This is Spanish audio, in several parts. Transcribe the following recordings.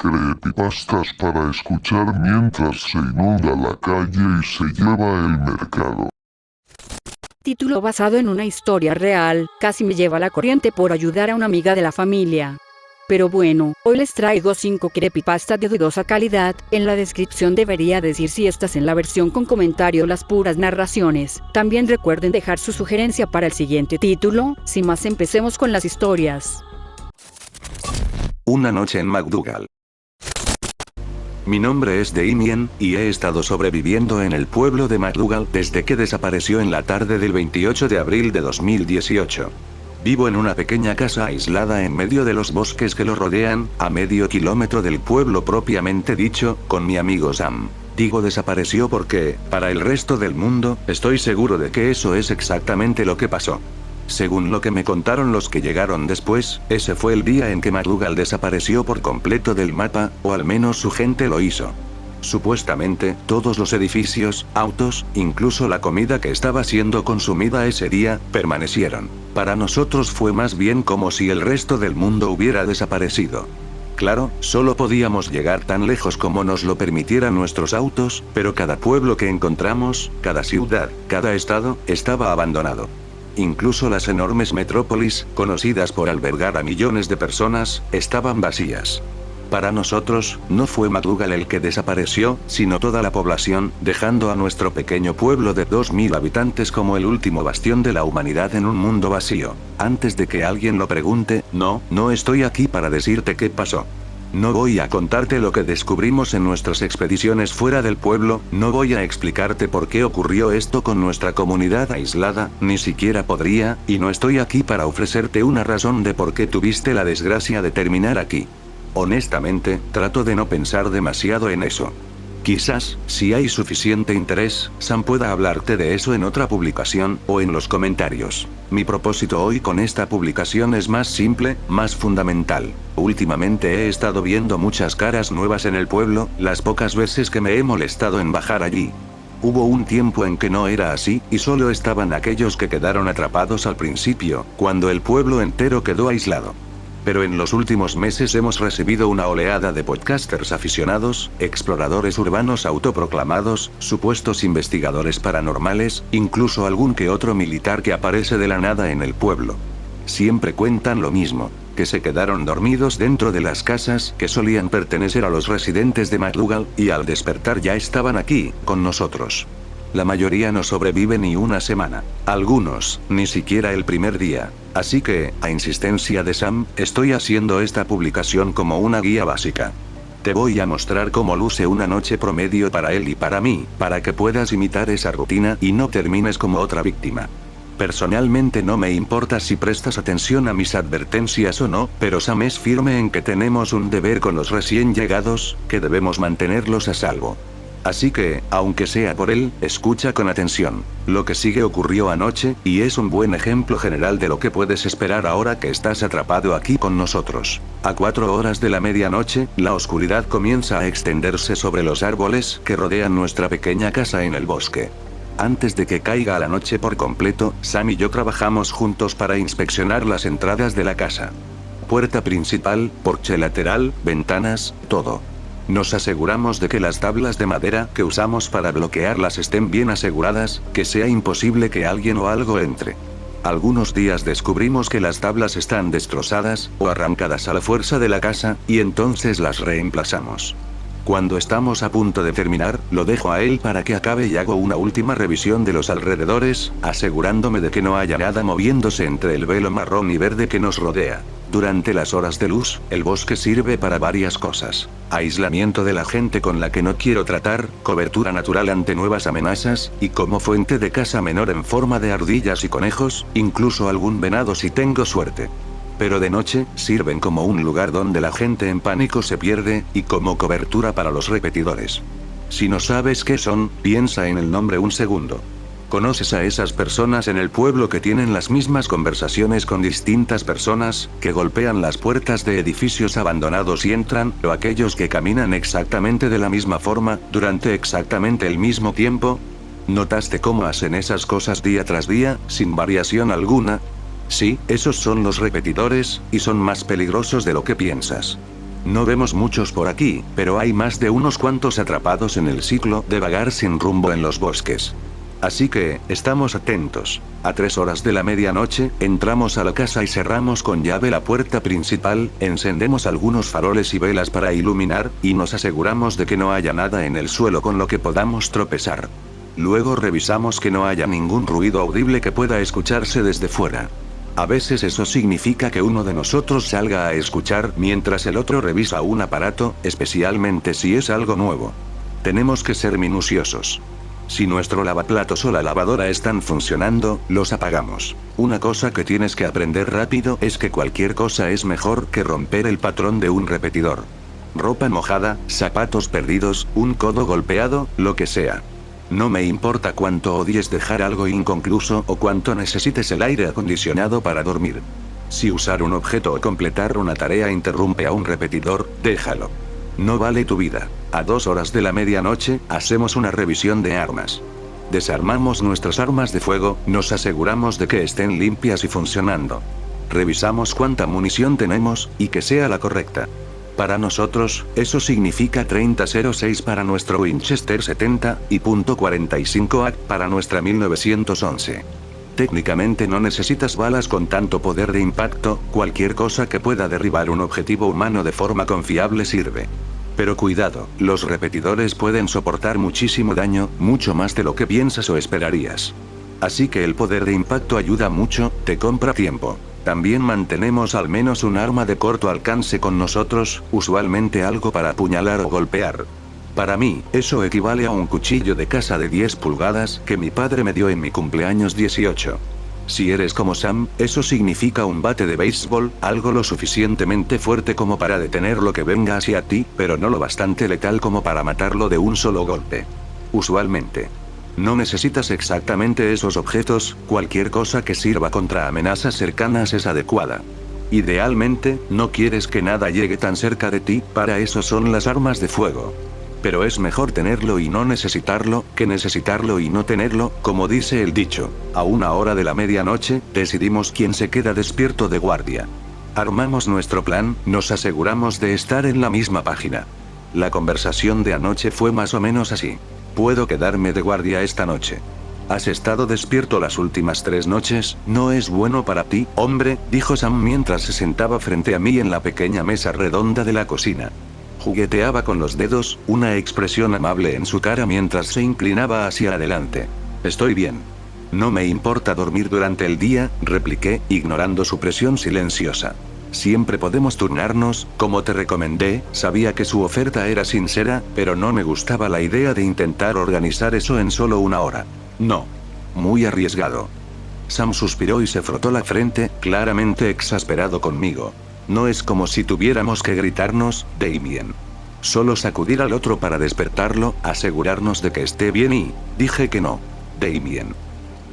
Creepypastas para escuchar mientras se inunda la calle y se lleva el mercado. Título basado en una historia real, casi me lleva la corriente por ayudar a una amiga de la familia. Pero bueno, hoy les traigo 5 creepypastas de dudosa calidad. En la descripción debería decir si estás en la versión con comentario o las puras narraciones. También recuerden dejar su sugerencia para el siguiente título. Sin más, empecemos con las historias. Una noche en McDougal. Mi nombre es Damien, y he estado sobreviviendo en el pueblo de McDougal desde que desapareció en la tarde del 28 de abril de 2018. Vivo en una pequeña casa aislada en medio de los bosques que lo rodean, a medio kilómetro del pueblo propiamente dicho, con mi amigo Sam. Digo desapareció porque, para el resto del mundo, estoy seguro de que eso es exactamente lo que pasó. Según lo que me contaron los que llegaron después, ese fue el día en que McDougal desapareció por completo del mapa, o al menos su gente lo hizo. Supuestamente, todos los edificios, autos, incluso la comida que estaba siendo consumida ese día, permanecieron. Para nosotros fue más bien como si el resto del mundo hubiera desaparecido. Claro, solo podíamos llegar tan lejos como nos lo permitieran nuestros autos, pero cada pueblo que encontramos, cada ciudad, cada estado, estaba abandonado. Incluso las enormes metrópolis, conocidas por albergar a millones de personas, estaban vacías. Para nosotros, no fue McDougal el que desapareció, sino toda la población, dejando a nuestro pequeño pueblo de 2000 habitantes como el último bastión de la humanidad en un mundo vacío. Antes de que alguien lo pregunte, no estoy aquí para decirte qué pasó. No voy a contarte lo que descubrimos en nuestras expediciones fuera del pueblo, no voy a explicarte por qué ocurrió esto con nuestra comunidad aislada, ni siquiera podría, y no estoy aquí para ofrecerte una razón de por qué tuviste la desgracia de terminar aquí. Honestamente, trato de no pensar demasiado en eso. Quizás, si hay suficiente interés, Sam pueda hablarte de eso en otra publicación, o en los comentarios. Mi propósito hoy con esta publicación es más simple, más fundamental. Últimamente he estado viendo muchas caras nuevas en el pueblo, las pocas veces que me he molestado en bajar allí. Hubo un tiempo en que no era así, y solo estaban aquellos que quedaron atrapados al principio, cuando el pueblo entero quedó aislado. Pero en los últimos meses hemos recibido una oleada de podcasters aficionados, exploradores urbanos autoproclamados, supuestos investigadores paranormales, incluso algún que otro militar que aparece de la nada en el pueblo. Siempre cuentan lo mismo, que se quedaron dormidos dentro de las casas que solían pertenecer a los residentes de McDougal, y al despertar ya estaban aquí, con nosotros. La mayoría no sobrevive ni una semana. Algunos, ni siquiera el primer día. Así que, a insistencia de Sam, estoy haciendo esta publicación como una guía básica. Te voy a mostrar cómo luce una noche promedio para él y para mí, para que puedas imitar esa rutina y no termines como otra víctima. Personalmente no me importa si prestas atención a mis advertencias o no, pero Sam es firme en que tenemos un deber con los recién llegados, que debemos mantenerlos a salvo. Así que, aunque sea por él, escucha con atención. Lo que sigue ocurrió anoche, y es un buen ejemplo general de lo que puedes esperar ahora que estás atrapado aquí con nosotros. A 4 horas de la medianoche, la oscuridad comienza a extenderse sobre los árboles que rodean nuestra pequeña casa en el bosque. Antes de que caiga la noche por completo, Sam y yo trabajamos juntos para inspeccionar las entradas de la casa. Puerta principal, porche lateral, ventanas, todo. Nos aseguramos de que las tablas de madera que usamos para bloquearlas estén bien aseguradas, que sea imposible que alguien o algo entre. Algunos días descubrimos que las tablas están destrozadas, o arrancadas a la fuerza de la casa, y entonces las reemplazamos. Cuando estamos a punto de terminar, lo dejo a él para que acabe y hago una última revisión de los alrededores, asegurándome de que no haya nada moviéndose entre el velo marrón y verde que nos rodea. Durante las horas de luz, el bosque sirve para varias cosas. Aislamiento de la gente con la que no quiero tratar, cobertura natural ante nuevas amenazas, y como fuente de caza menor en forma de ardillas y conejos, incluso algún venado si tengo suerte. Pero de noche, sirven como un lugar donde la gente en pánico se pierde, y como cobertura para los repetidores. Si no sabes qué son, piensa en el nombre un segundo. ¿Conoces a esas personas en el pueblo que tienen las mismas conversaciones con distintas personas, que golpean las puertas de edificios abandonados y entran, o aquellos que caminan exactamente de la misma forma, durante exactamente el mismo tiempo? ¿Notaste cómo hacen esas cosas día tras día, sin variación alguna? Sí, esos son los repetidores, y son más peligrosos de lo que piensas. No vemos muchos por aquí, pero hay más de unos cuantos atrapados en el ciclo de vagar sin rumbo en los bosques. Así que, estamos atentos. A 3 horas de la medianoche, entramos a la casa y cerramos con llave la puerta principal, encendemos algunos faroles y velas para iluminar, y nos aseguramos de que no haya nada en el suelo con lo que podamos tropezar. Luego revisamos que no haya ningún ruido audible que pueda escucharse desde fuera. A veces eso significa que uno de nosotros salga a escuchar mientras el otro revisa un aparato, especialmente si es algo nuevo. Tenemos que ser minuciosos. Si nuestro lavaplatos o la lavadora están funcionando, los apagamos. Una cosa que tienes que aprender rápido es que cualquier cosa es mejor que romper el patrón de un repetidor. Ropa mojada, zapatos perdidos, un codo golpeado, lo que sea. No me importa cuánto odies dejar algo inconcluso o cuánto necesites el aire acondicionado para dormir. Si usar un objeto o completar una tarea interrumpe a un repetidor, déjalo. No vale tu vida. A 2 horas de la medianoche, hacemos una revisión de armas. Desarmamos nuestras armas de fuego, nos aseguramos de que estén limpias y funcionando. Revisamos cuánta munición tenemos, y que sea la correcta. Para nosotros, eso significa 30.06 para nuestro Winchester 70, y .45 ACP para nuestra 1911. Técnicamente no necesitas balas con tanto poder de impacto, cualquier cosa que pueda derribar un objetivo humano de forma confiable sirve. Pero cuidado, los repetidores pueden soportar muchísimo daño, mucho más de lo que piensas o esperarías. Así que el poder de impacto ayuda mucho, te compra tiempo. También mantenemos al menos un arma de corto alcance con nosotros, usualmente algo para apuñalar o golpear. Para mí, eso equivale a un cuchillo de caza de 10 pulgadas que mi padre me dio en mi cumpleaños 18. Si eres como Sam, eso significa un bate de béisbol, algo lo suficientemente fuerte como para detener lo que venga hacia ti, pero no lo bastante letal como para matarlo de un solo golpe. Usualmente. No necesitas exactamente esos objetos, cualquier cosa que sirva contra amenazas cercanas es adecuada. Idealmente, no quieres que nada llegue tan cerca de ti, para eso son las armas de fuego. Pero es mejor tenerlo y no necesitarlo, que necesitarlo y no tenerlo, como dice el dicho. A 1 hora de la medianoche, decidimos quién se queda despierto de guardia. Armamos nuestro plan, nos aseguramos de estar en la misma página. La conversación de anoche fue más o menos así. Puedo quedarme de guardia esta noche. ¿Has estado despierto las últimas 3 noches? No es bueno para ti, hombre, dijo Sam mientras se sentaba frente a mí en la pequeña mesa redonda de la cocina. Jugueteaba con los dedos, una expresión amable en su cara mientras se inclinaba hacia adelante. Estoy bien. No me importa dormir durante el día, repliqué, ignorando su presión silenciosa. Siempre podemos turnarnos, como te recomendé, sabía que su oferta era sincera, pero no me gustaba la idea de intentar organizar eso en solo 1 hora. No. Muy arriesgado. Sam suspiró y se frotó la frente, claramente exasperado conmigo. No es como si tuviéramos que gritarnos, Damien. Solo sacudir al otro para despertarlo, asegurarnos de que esté bien y... dije que no. Damien.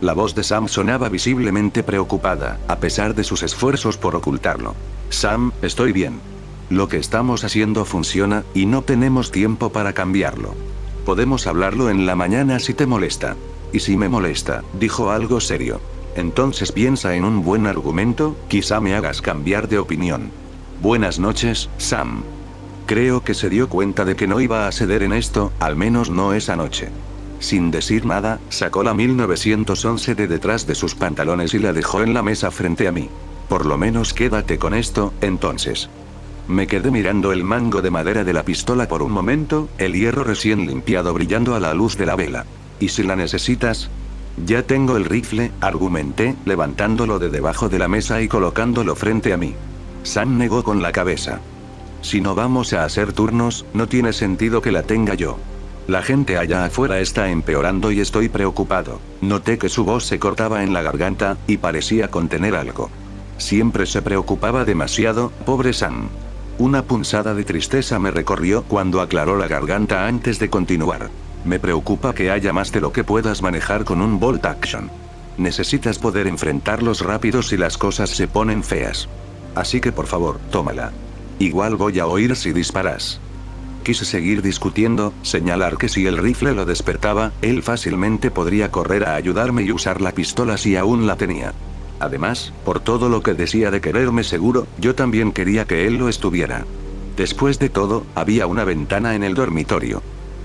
La voz de Sam sonaba visiblemente preocupada, a pesar de sus esfuerzos por ocultarlo. Sam, estoy bien. Lo que estamos haciendo funciona, y no tenemos tiempo para cambiarlo. Podemos hablarlo en la mañana si te molesta. Y si me molesta, dijo algo serio. Entonces piensa en un buen argumento, quizá me hagas cambiar de opinión. Buenas noches, Sam. Creo que se dio cuenta de que no iba a ceder en esto, al menos no esa noche. Sin decir nada, sacó la 1911 de detrás de sus pantalones y la dejó en la mesa frente a mí. Por lo menos quédate con esto, entonces. Me quedé mirando el mango de madera de la pistola por un momento, el hierro recién limpiado brillando a la luz de la vela. ¿Y si la necesitas? Ya tengo el rifle, argumenté, levantándolo de debajo de la mesa y colocándolo frente a mí. Sam negó con la cabeza. Si no vamos a hacer turnos, no tiene sentido que la tenga yo. La gente allá afuera está empeorando y estoy preocupado. Noté que su voz se cortaba en la garganta, y parecía contener algo. Siempre se preocupaba demasiado, pobre Sam. Una punzada de tristeza me recorrió cuando aclaró la garganta antes de continuar. Me preocupa que haya más de lo que puedas manejar con un bolt action. Necesitas poder enfrentarlos rápido si las cosas se ponen feas. Así que por favor, tómala. Igual voy a oír si disparas. Quise seguir discutiendo, señalar que si el rifle lo despertaba, él fácilmente podría correr a ayudarme y usar la pistola si aún la tenía. Además, por todo lo que decía de quererme seguro, yo también quería que él lo estuviera. Después de todo, había una ventana en el dormitorio.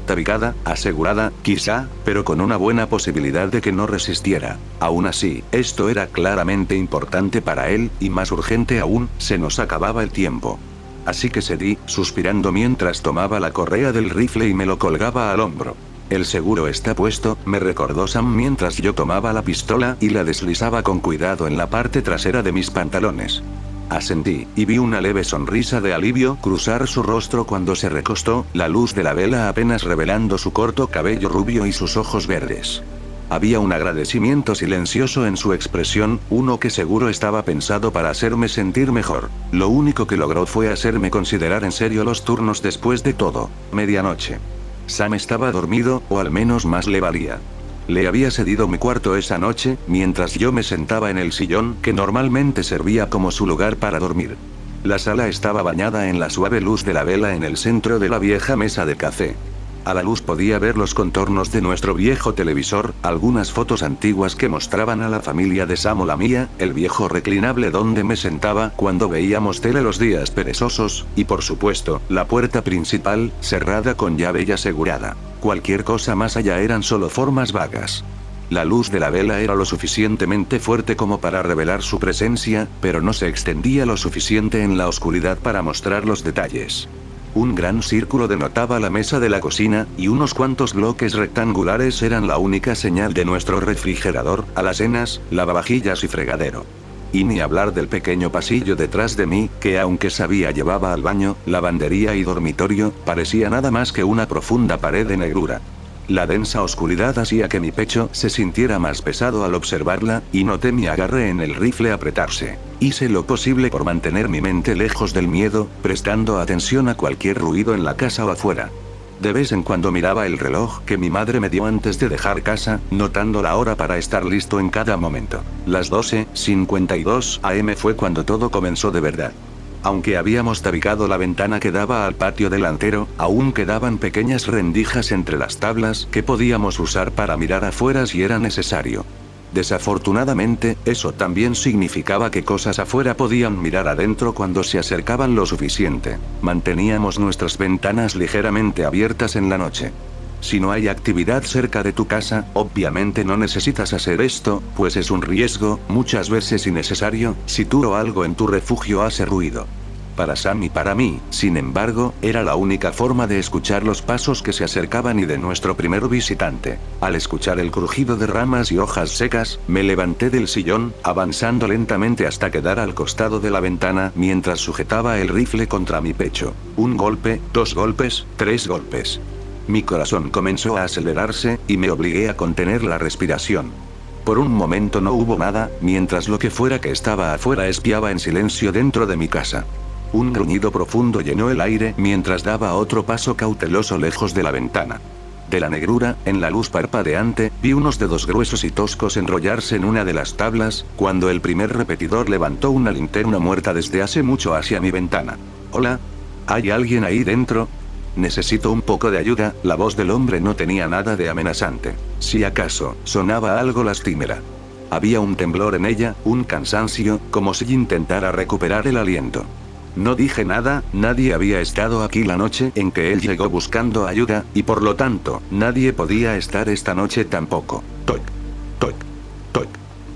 Tabicada, asegurada, quizá, pero con una buena posibilidad de que no resistiera. Aún así, esto era claramente importante para él, y más urgente aún, se nos acababa el tiempo. Así que cedí, suspirando mientras tomaba la correa del rifle y me lo colgaba al hombro. El seguro está puesto, me recordó Sam mientras yo tomaba la pistola y la deslizaba con cuidado en la parte trasera de mis pantalones. Asentí, y vi una leve sonrisa de alivio cruzar su rostro cuando se recostó, la luz de la vela apenas revelando su corto cabello rubio y sus ojos verdes. Había un agradecimiento silencioso en su expresión, uno que seguro estaba pensado para hacerme sentir mejor. Lo único que logró fue hacerme considerar en serio los turnos después de todo. Medianoche. Sam estaba dormido, o al menos más le valía. Le había cedido mi cuarto esa noche, mientras yo me sentaba en el sillón que normalmente servía como su lugar para dormir. La sala estaba bañada en la suave luz de la vela en el centro de la vieja mesa de café. A la luz podía ver los contornos de nuestro viejo televisor, algunas fotos antiguas que mostraban a la familia de Sam o la mía, el viejo reclinable donde me sentaba cuando veíamos tele los días perezosos, y por supuesto, la puerta principal, cerrada con llave y asegurada. Cualquier cosa más allá eran solo formas vagas. La luz de la vela era lo suficientemente fuerte como para revelar su presencia, pero no se extendía lo suficiente en la oscuridad para mostrar los detalles. Un gran círculo denotaba la mesa de la cocina, y unos cuantos bloques rectangulares eran la única señal de nuestro refrigerador, alacenas, lavavajillas y fregadero. Y ni hablar del pequeño pasillo detrás de mí, que aunque sabía llevaba al baño, lavandería y dormitorio, parecía nada más que una profunda pared de negrura. La densa oscuridad hacía que mi pecho se sintiera más pesado al observarla, y noté mi agarre en el rifle apretarse. Hice lo posible por mantener mi mente lejos del miedo, prestando atención a cualquier ruido en la casa o afuera. De vez en cuando miraba el reloj que mi madre me dio antes de dejar casa, notando la hora para estar listo en cada momento. Las 12:52 am fue cuando todo comenzó de verdad. Aunque habíamos tabicado la ventana que daba al patio delantero, aún quedaban pequeñas rendijas entre las tablas que podíamos usar para mirar afuera si era necesario. Desafortunadamente, eso también significaba que cosas afuera podían mirar adentro cuando se acercaban lo suficiente. Manteníamos nuestras ventanas ligeramente abiertas en la noche. Si no hay actividad cerca de tu casa, obviamente no necesitas hacer esto, pues es un riesgo, muchas veces innecesario, si tú o algo en tu refugio hace ruido. Para Sam y para mí, sin embargo, era la única forma de escuchar los pasos que se acercaban y de nuestro primer visitante. Al escuchar el crujido de ramas y hojas secas, me levanté del sillón, avanzando lentamente hasta quedar al costado de la ventana mientras sujetaba el rifle contra mi pecho. Un golpe, 2 golpes, 3 golpes. Mi corazón comenzó a acelerarse, y me obligué a contener la respiración. Por un momento no hubo nada, mientras lo que fuera que estaba afuera espiaba en silencio dentro de mi casa. Un gruñido profundo llenó el aire mientras daba otro paso cauteloso lejos de la ventana. De la negrura, en la luz parpadeante, vi unos dedos gruesos y toscos enrollarse en una de las tablas, cuando el primer repetidor levantó una linterna muerta desde hace mucho hacia mi ventana. «Hola. ¿Hay alguien ahí dentro? Necesito un poco de ayuda». La voz del hombre no tenía nada de amenazante. Si acaso, sonaba algo lastimera. Había un temblor en ella, un cansancio, como si intentara recuperar el aliento. No dije nada, nadie había estado aquí la noche en que él llegó buscando ayuda, y por lo tanto, nadie podía estar esta noche tampoco. Toc, toc, toc.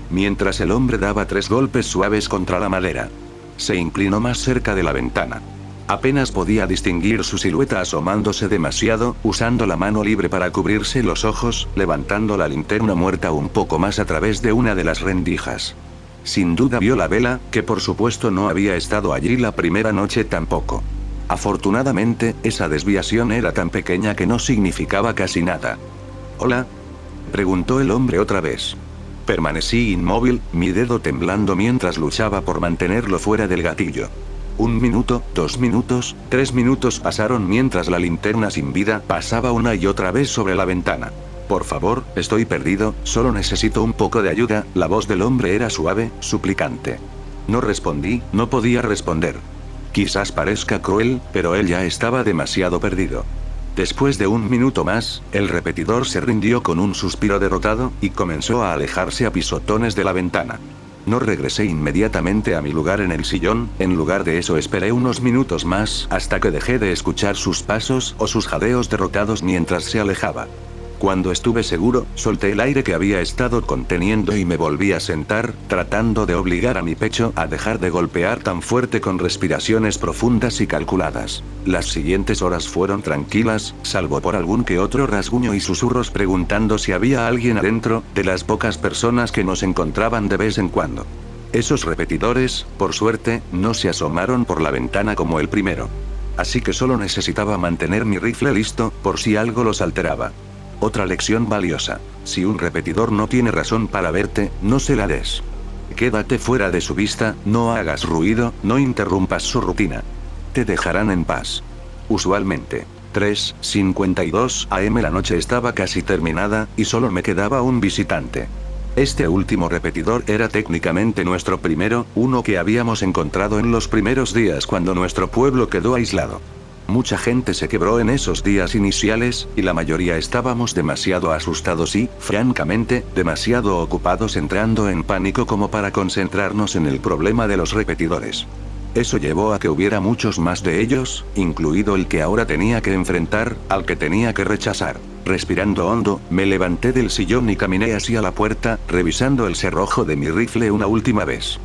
Mientras el hombre daba 3 golpes suaves contra la madera. Se inclinó más cerca de la ventana. Apenas podía distinguir su silueta asomándose demasiado, usando la mano libre para cubrirse los ojos, levantando la linterna muerta un poco más a través de una de las rendijas. Sin duda vio la vela, que por supuesto no había estado allí la primera noche tampoco. Afortunadamente, esa desviación era tan pequeña que no significaba casi nada. «¿Hola?», preguntó el hombre otra vez. Permanecí inmóvil, mi dedo temblando mientras luchaba por mantenerlo fuera del gatillo. 1 minuto, 2 minutos, 3 minutos pasaron mientras la linterna sin vida pasaba una y otra vez sobre la ventana. «Por favor, estoy perdido, solo necesito un poco de ayuda». La voz del hombre era suave, suplicante. No respondí, no podía responder. Quizás parezca cruel, pero él ya estaba demasiado perdido. Después de 1 minuto más, el repetidor se rindió con un suspiro derrotado, y comenzó a alejarse a pisotones de la ventana. No regresé inmediatamente a mi lugar en el sillón, en lugar de eso esperé unos minutos más hasta que dejé de escuchar sus pasos o sus jadeos derrotados mientras se alejaba. Cuando estuve seguro, solté el aire que había estado conteniendo y me volví a sentar, tratando de obligar a mi pecho a dejar de golpear tan fuerte con respiraciones profundas y calculadas. Las siguientes horas fueron tranquilas, salvo por algún que otro rasguño y susurros preguntando si había alguien adentro, de las pocas personas que nos encontraban de vez en cuando. Esos repetidores, por suerte, no se asomaron por la ventana como el primero. Así que solo necesitaba mantener mi rifle listo, por si algo los alteraba. Otra lección valiosa. Si un repetidor no tiene razón para verte, no se la des. Quédate fuera de su vista, no hagas ruido, no interrumpas su rutina. Te dejarán en paz. Usualmente. 3:52 am. La noche estaba casi terminada, y solo me quedaba un visitante. Este último repetidor era técnicamente nuestro primero, uno que habíamos encontrado en los primeros días cuando nuestro pueblo quedó aislado. Mucha gente se quebró en esos días iniciales, y la mayoría estábamos demasiado asustados y, francamente, demasiado ocupados entrando en pánico como para concentrarnos en el problema de los repetidores. Eso llevó a que hubiera muchos más de ellos, incluido el que ahora tenía que enfrentar, al que tenía que rechazar. Respirando hondo, me levanté del sillón y caminé hacia la puerta, revisando el cerrojo de mi rifle una última vez.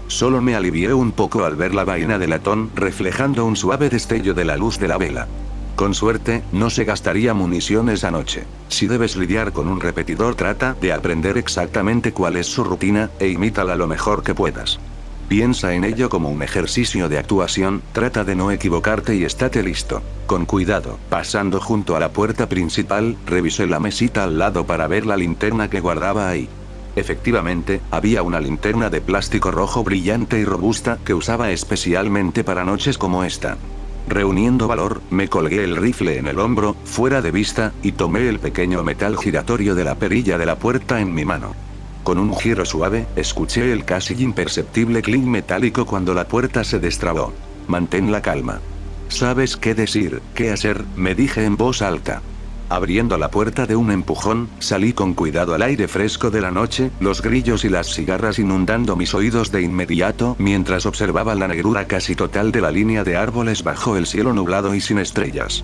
Solo me alivié un poco al ver la vaina de latón reflejando un suave destello de la luz de la vela. Con suerte, no se gastaría munición esa noche. Si debes lidiar con un repetidor, trata de aprender exactamente cuál es su rutina, e imítala lo mejor que puedas. Piensa en ello como un ejercicio de actuación, trata de no equivocarte y estate listo. Con cuidado, pasando junto a la puerta principal, revisé la mesita al lado para ver la linterna que guardaba ahí. Efectivamente, había una linterna de plástico rojo brillante y robusta que usaba especialmente para noches como esta. Reuniendo valor, me colgué el rifle en el hombro, fuera de vista, y tomé el pequeño metal giratorio de la perilla de la puerta en mi mano. Con un giro suave, escuché el casi imperceptible clic metálico cuando la puerta se destrabó. Mantén la calma. ¿Sabes qué decir, qué hacer?, me dije en voz alta. Abriendo la puerta de un empujón, salí con cuidado al aire fresco de la noche, los grillos y las cigarras inundando mis oídos de inmediato, mientras observaba la negrura casi total de la línea de árboles bajo el cielo nublado y sin estrellas.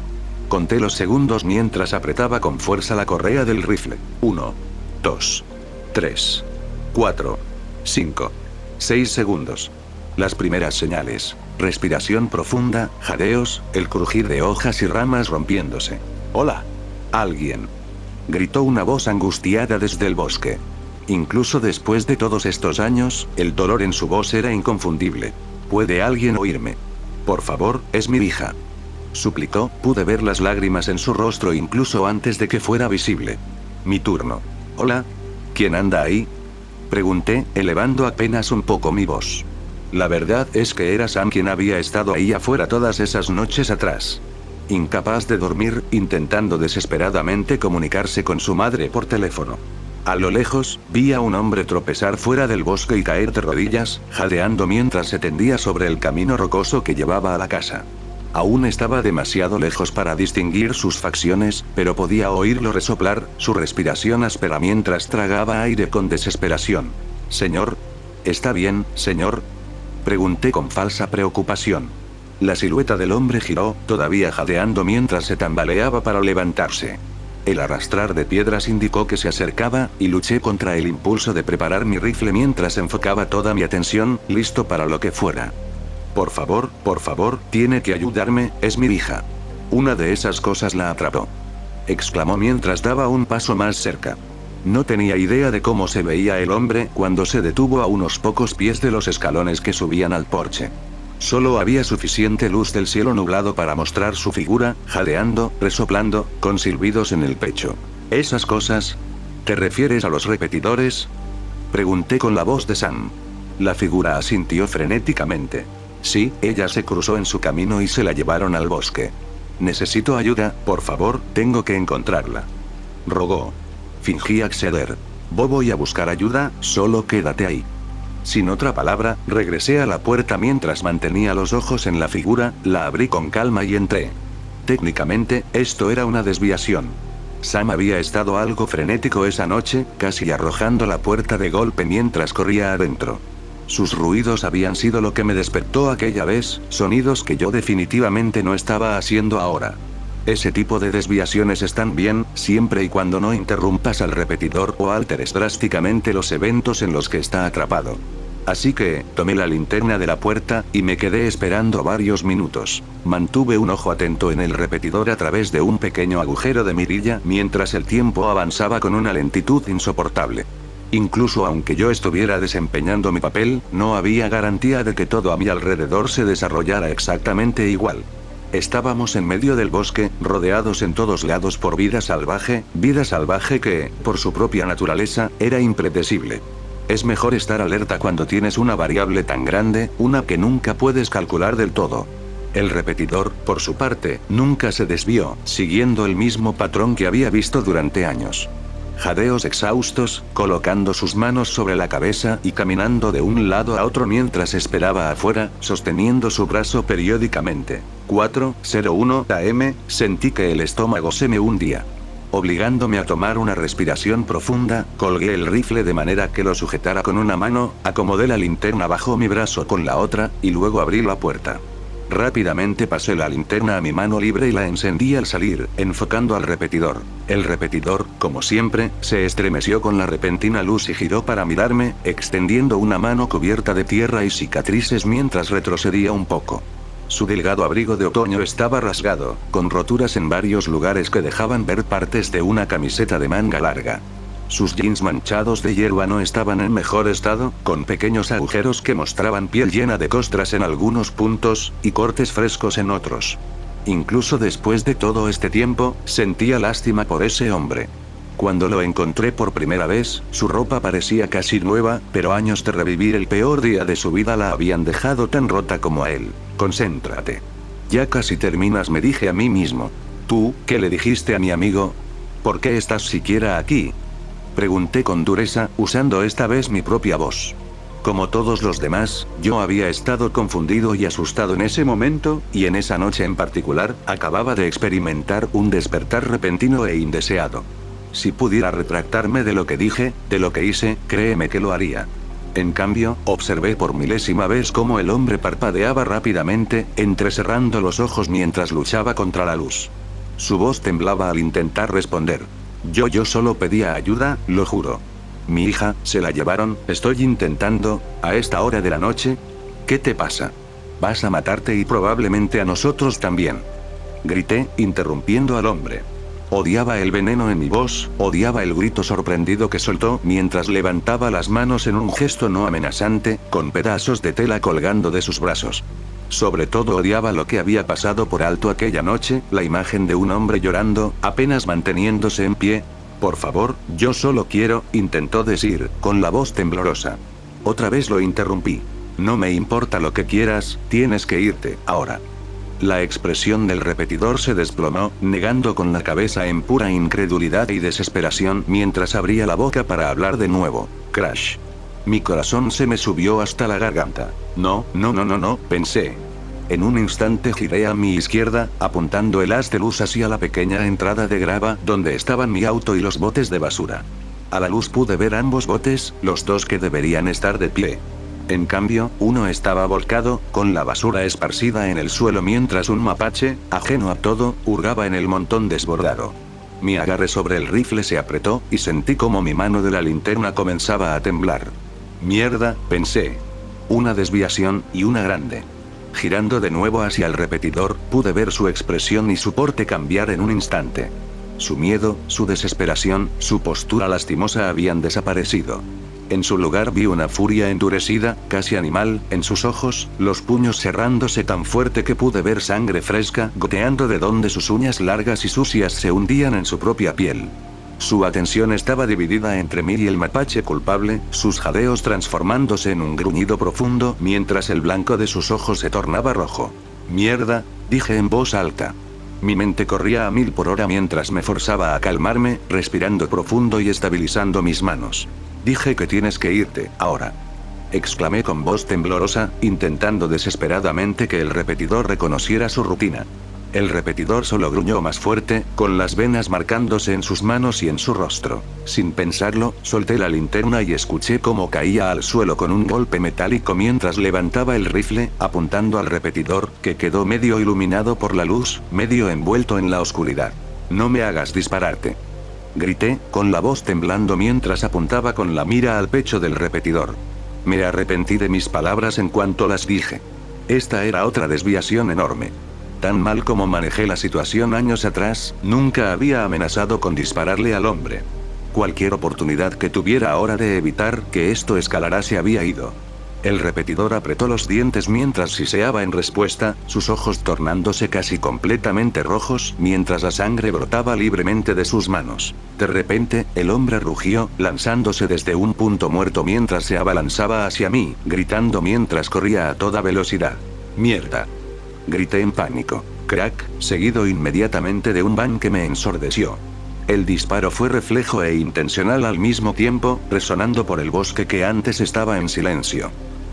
Conté los segundos mientras apretaba con fuerza la correa del rifle. 1, 2, 3, 4, 5, 6 segundos. Las primeras señales. Respiración profunda, jadeos, el crujir de hojas y ramas rompiéndose. ¡Hola! Alguien. Gritó una voz angustiada desde el bosque. Incluso después de todos estos años, el dolor en su voz era inconfundible. ¿Puede alguien oírme? Por favor, es mi hija. Suplicó, pude ver las lágrimas en su rostro incluso antes de que fuera visible. Mi turno. Hola. ¿Quién anda ahí? Pregunté, elevando apenas un poco mi voz. La verdad es que era Sam quien había estado ahí afuera todas esas noches atrás. Incapaz de dormir, intentando desesperadamente comunicarse con su madre por teléfono. A lo lejos, vi a un hombre tropezar fuera del bosque y caer de rodillas, jadeando mientras se tendía sobre el camino rocoso que llevaba a la casa. Aún estaba demasiado lejos para distinguir sus facciones, pero podía oírlo resoplar, su respiración áspera mientras tragaba aire con desesperación. «Señor. ¿Está bien, señor?», pregunté con falsa preocupación. La silueta del hombre giró, todavía jadeando mientras se tambaleaba para levantarse. El arrastrar de piedras indicó que se acercaba, y luché contra el impulso de preparar mi rifle mientras enfocaba toda mi atención, listo para lo que fuera. Por favor, tiene que ayudarme, es mi hija. Una de esas cosas la atrapó. Exclamó mientras daba un paso más cerca. No tenía idea de cómo se veía el hombre cuando se detuvo a unos pocos pies de los escalones que subían al porche. Solo había suficiente luz del cielo nublado para mostrar su figura, jadeando, resoplando, con silbidos en el pecho. ¿Esas cosas? ¿Te refieres a los repetidores?, pregunté con la voz de Sam. La figura asintió frenéticamente. Sí, ella se cruzó en su camino y se la llevaron al bosque. Necesito ayuda, por favor, tengo que encontrarla. Rogó. Fingí acceder. Voy a buscar ayuda, solo quédate ahí. Sin otra palabra, regresé a la puerta mientras mantenía los ojos en la figura, la abrí con calma y entré. Técnicamente, esto era una desviación. Sam había estado algo frenético esa noche, casi arrojando la puerta de golpe mientras corría adentro. Sus ruidos habían sido lo que me despertó aquella vez, sonidos que yo definitivamente no estaba haciendo ahora. Ese tipo de desviaciones están bien, siempre y cuando no interrumpas al repetidor o alteres drásticamente los eventos en los que está atrapado. Así que, tomé la linterna de la puerta, y me quedé esperando varios minutos. Mantuve un ojo atento en el repetidor a través de un pequeño agujero de mirilla mientras el tiempo avanzaba con una lentitud insoportable. Incluso aunque yo estuviera desempeñando mi papel, no había garantía de que todo a mi alrededor se desarrollara exactamente igual. Estábamos en medio del bosque, rodeados en todos lados por vida salvaje que, por su propia naturaleza, era impredecible. Es mejor estar alerta cuando tienes una variable tan grande, una que nunca puedes calcular del todo. El repetidor, por su parte, nunca se desvió, siguiendo el mismo patrón que había visto durante años. Jadeos exhaustos, colocando sus manos sobre la cabeza y caminando de un lado a otro mientras esperaba afuera, sosteniendo su brazo periódicamente. 4:01 am, sentí que el estómago se me hundía. Obligándome a tomar una respiración profunda, colgué el rifle de manera que lo sujetara con una mano, acomodé la linterna bajo mi brazo con la otra, y luego abrí la puerta. Rápidamente pasé la linterna a mi mano libre y la encendí al salir, enfocando al repetidor. El repetidor, como siempre, se estremeció con la repentina luz y giró para mirarme, extendiendo una mano cubierta de tierra y cicatrices mientras retrocedía un poco. Su delgado abrigo de otoño estaba rasgado, con roturas en varios lugares que dejaban ver partes de una camiseta de manga larga. Sus jeans manchados de hierba no estaban en mejor estado, con pequeños agujeros que mostraban piel llena de costras en algunos puntos, y cortes frescos en otros. Incluso después de todo este tiempo, sentía lástima por ese hombre. Cuando lo encontré por primera vez, su ropa parecía casi nueva, pero años de revivir el peor día de su vida la habían dejado tan rota como a él. Concéntrate. Ya casi terminas, me dije a mí mismo. ¿Tú, qué le dijiste a mi amigo? ¿Por qué estás siquiera aquí? Pregunté con dureza, usando esta vez mi propia voz. Como todos los demás, yo había estado confundido y asustado en ese momento, y en esa noche en particular, acababa de experimentar un despertar repentino e indeseado. Si pudiera retractarme de lo que dije, de lo que hice, créeme que lo haría. En cambio, observé por milésima vez cómo el hombre parpadeaba rápidamente, entrecerrando los ojos mientras luchaba contra la luz. Su voz temblaba al intentar responder. Yo solo pedía ayuda, lo juro. Mi hija, se la llevaron, estoy intentando, a esta hora de la noche. ¿Qué te pasa? Vas a matarte y probablemente a nosotros también. Grité, interrumpiendo al hombre. Odiaba el veneno en mi voz, odiaba el grito sorprendido que soltó mientras levantaba las manos en un gesto no amenazante, con pedazos de tela colgando de sus brazos. Sobre todo odiaba lo que había pasado por alto aquella noche, la imagen de un hombre llorando, apenas manteniéndose en pie. Por favor, yo solo quiero, intentó decir, con la voz temblorosa. Otra vez lo interrumpí. No me importa lo que quieras, tienes que irte, ahora. La expresión del repetidor se desplomó, negando con la cabeza en pura incredulidad y desesperación mientras abría la boca para hablar de nuevo. Crash. Mi corazón se me subió hasta la garganta. No, pensé. En un instante giré a mi izquierda, apuntando el haz de luz hacia la pequeña entrada de grava donde estaban mi auto y los botes de basura. A la luz pude ver ambos botes, los dos que deberían estar de pie. En cambio, uno estaba volcado, con la basura esparcida en el suelo mientras un mapache, ajeno a todo, hurgaba en el montón desbordado. Mi agarre sobre el rifle se apretó, y sentí como mi mano de la linterna comenzaba a temblar. Mierda, pensé. Una desviación, y una grande. Girando de nuevo hacia el repetidor, pude ver su expresión y su porte cambiar en un instante. Su miedo, su desesperación, su postura lastimosa habían desaparecido. En su lugar vi una furia endurecida, casi animal, en sus ojos, los puños cerrándose tan fuerte que pude ver sangre fresca goteando de donde sus uñas largas y sucias se hundían en su propia piel. Su atención estaba dividida entre mí y el mapache culpable, sus jadeos transformándose en un gruñido profundo mientras el blanco de sus ojos se tornaba rojo. Mierda, dije en voz alta. Mi mente corría a 1000 por hora mientras me forzaba a calmarme, respirando profundo y estabilizando mis manos. Dije que tienes que irte, ahora. Exclamé con voz temblorosa, intentando desesperadamente que el repetidor reconociera su rutina. El repetidor solo gruñó más fuerte, con las venas marcándose en sus manos y en su rostro. Sin pensarlo, solté la linterna y escuché cómo caía al suelo con un golpe metálico mientras levantaba el rifle, apuntando al repetidor, que quedó medio iluminado por la luz, medio envuelto en la oscuridad. «No me hagas dispararte», grité, con la voz temblando mientras apuntaba con la mira al pecho del repetidor. Me arrepentí de mis palabras en cuanto las dije. Esta era otra desviación enorme. Tan mal como manejé la situación años atrás, nunca había amenazado con dispararle al hombre. Cualquier oportunidad que tuviera ahora de evitar que esto escalara se había ido. El repetidor apretó los dientes mientras siseaba en respuesta, sus ojos tornándose casi completamente rojos, mientras la sangre brotaba libremente de sus manos. De repente, el hombre rugió, lanzándose desde un punto muerto mientras se abalanzaba hacia mí, gritando mientras corría a toda velocidad. «¡Mierda!», grité en pánico. Crack, seguido inmediatamente de un bang que me ensordeció. El disparo fue reflejo e intencional al mismo tiempo, resonando por el bosque que antes estaba en silencio.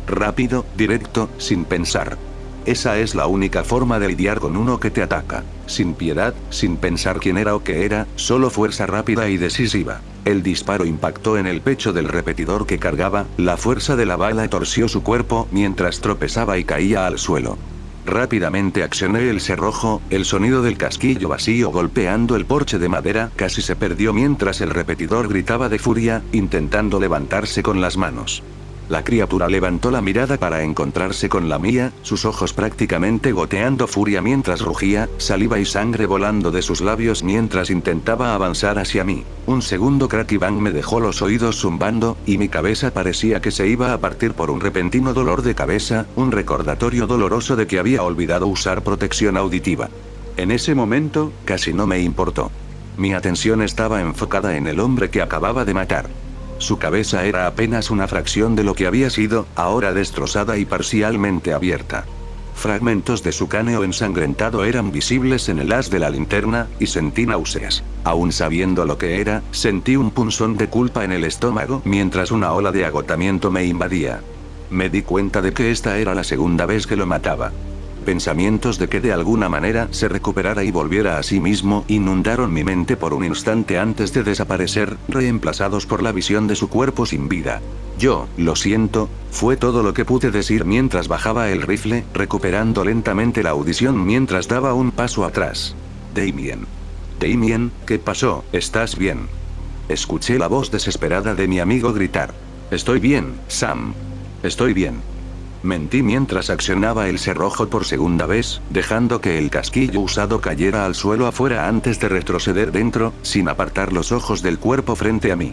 Rápido, directo, sin pensar. Esa es la única forma de lidiar con uno que te ataca. Sin piedad, sin pensar quién era o qué era, solo fuerza rápida y decisiva. El disparo impactó en el pecho del repetidor que cargaba, la fuerza de la bala torció su cuerpo mientras tropezaba y caía al suelo. Rápidamente accioné el cerrojo, el sonido del casquillo vacío golpeando el porche de madera casi se perdió mientras el repetidor gritaba de furia, intentando levantarse con las manos. La criatura levantó la mirada para encontrarse con la mía, sus ojos prácticamente goteando furia mientras rugía, saliva y sangre volando de sus labios mientras intentaba avanzar hacia mí. Un segundo crack y bang me dejó los oídos zumbando, y mi cabeza parecía que se iba a partir por un repentino dolor de cabeza, un recordatorio doloroso de que había olvidado usar protección auditiva. En ese momento, casi no me importó. Mi atención estaba enfocada en el hombre que acababa de matar. Su cabeza era apenas una fracción de lo que había sido, ahora destrozada y parcialmente abierta. Fragmentos de su cráneo ensangrentado eran visibles en el haz de la linterna, y sentí náuseas. Aún sabiendo lo que era, sentí un punzón de culpa en el estómago mientras una ola de agotamiento me invadía. Me di cuenta de que esta era la segunda vez que lo mataba. Pensamientos de que de alguna manera se recuperara y volviera a sí mismo inundaron mi mente por un instante antes de desaparecer, reemplazados por la visión de su cuerpo sin vida. Yo, lo siento, fue todo lo que pude decir mientras bajaba el rifle, recuperando lentamente la audición mientras daba un paso atrás. Damien. Damien, ¿qué pasó? ¿Estás bien? Escuché la voz desesperada de mi amigo gritar. Estoy bien, Sam. Estoy bien. Mentí mientras accionaba el cerrojo por segunda vez, dejando que el casquillo usado cayera al suelo afuera antes de retroceder dentro, sin apartar los ojos del cuerpo frente a mí.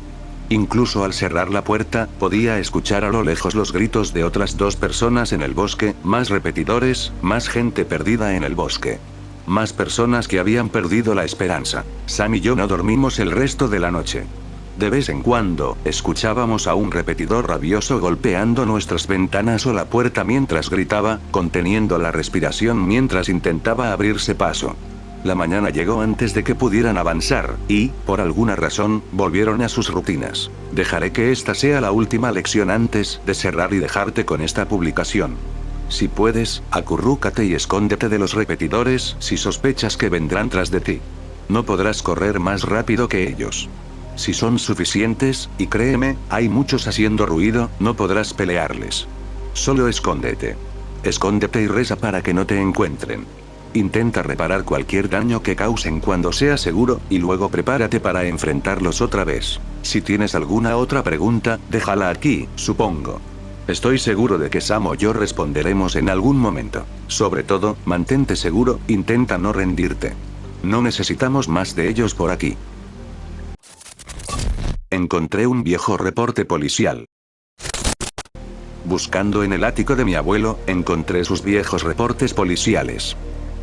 Incluso al cerrar la puerta, podía escuchar a lo lejos los gritos de otras dos personas en el bosque, más repetidores, más gente perdida en el bosque. Más personas que habían perdido la esperanza. Sam y yo no dormimos el resto de la noche. De vez en cuando, escuchábamos a un repetidor rabioso golpeando nuestras ventanas o la puerta mientras gritaba, conteniendo la respiración mientras intentaba abrirse paso. La mañana llegó antes de que pudieran avanzar, y, por alguna razón, volvieron a sus rutinas. Dejaré que esta sea la última lección antes de cerrar y dejarte con esta publicación. Si puedes, acurrúcate y escóndete de los repetidores si sospechas que vendrán tras de ti. No podrás correr más rápido que ellos. Si son suficientes, y créeme, hay muchos haciendo ruido, no podrás pelearles. Solo escóndete. Escóndete y reza para que no te encuentren. Intenta reparar cualquier daño que causen cuando sea seguro, y luego prepárate para enfrentarlos otra vez. Si tienes alguna otra pregunta, déjala aquí, supongo. Estoy seguro de que Sam o yo responderemos en algún momento. Sobre todo, mantente seguro, intenta no rendirte. No necesitamos más de ellos por aquí. Encontré un viejo reporte policial. Buscando en el ático de mi abuelo, encontré sus viejos reportes policiales.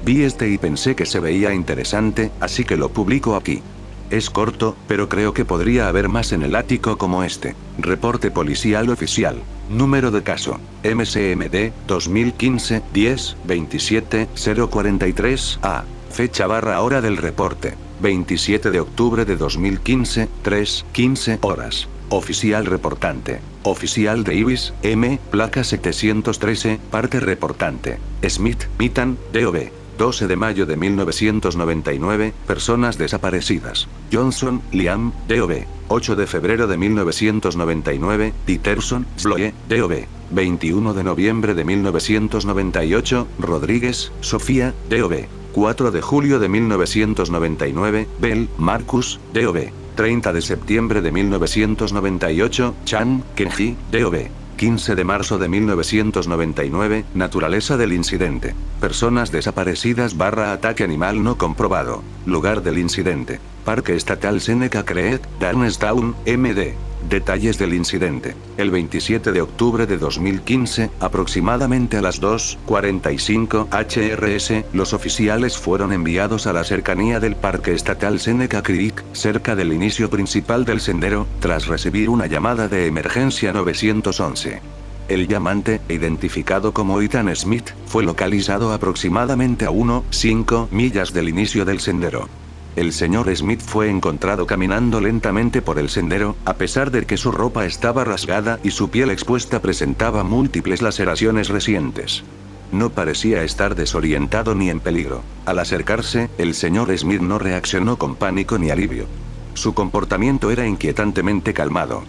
Vi este y pensé que se veía interesante, así que lo publico aquí. Es corto, pero creo que podría haber más en el ático como este. Reporte policial oficial. Número de caso. MCMD, 2015, 10, 27, 043, A. Fecha / hora del reporte. 27 de octubre de 2015, 3:15 horas. Oficial reportante. Oficial de Ibis, M, placa 713, parte reportante. Smith, Mitan, DOB. 12 de mayo de 1999, personas desaparecidas. Johnson, Liam, D.O.B. 8 de febrero de 1999, Peterson, Sloe, D.O.B. 21 de noviembre de 1998, Rodríguez, Sofía, D.O.B. 4 de julio de 1999, Bell, Marcus, D.O.B. 30 de septiembre de 1998, Chan, Kenji, D.O.B. 15 de marzo de 1999, naturaleza del incidente. Personas desaparecidas / ataque animal no comprobado. Lugar del incidente. Parque Estatal Seneca Creek, Darnestown, MD. Detalles del incidente. El 27 de octubre de 2015, aproximadamente a las 2:45 HRS, los oficiales fueron enviados a la cercanía del Parque Estatal Seneca Creek, cerca del inicio principal del sendero, tras recibir una llamada de emergencia 911. El llamante, identificado como Ethan Smith, fue localizado aproximadamente a 1,5 millas del inicio del sendero. El señor Smith fue encontrado caminando lentamente por el sendero, a pesar de que su ropa estaba rasgada y su piel expuesta presentaba múltiples laceraciones recientes. No parecía estar desorientado ni en peligro. Al acercarse, el señor Smith no reaccionó con pánico ni alivio. Su comportamiento era inquietantemente calmado.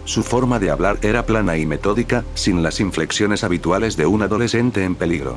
Su forma de hablar era plana y metódica, sin las inflexiones habituales de un adolescente en peligro.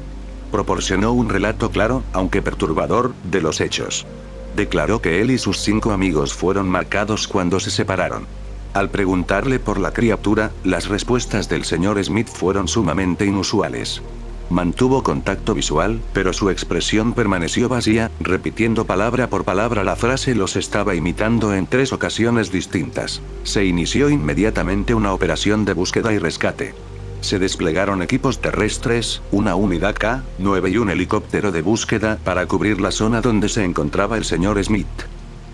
Proporcionó un relato claro, aunque perturbador, de los hechos. Declaró que él y sus 5 amigos fueron marcados cuando se separaron. Al preguntarle por la criatura, las respuestas del señor Smith fueron sumamente inusuales. Mantuvo contacto visual, pero su expresión permaneció vacía, repitiendo palabra por palabra la frase "los estaba imitando" en 3 ocasiones distintas. Se inició inmediatamente una operación de búsqueda y rescate. Se desplegaron equipos terrestres, una unidad K-9 y un helicóptero de búsqueda para cubrir la zona donde se encontraba el señor Smith.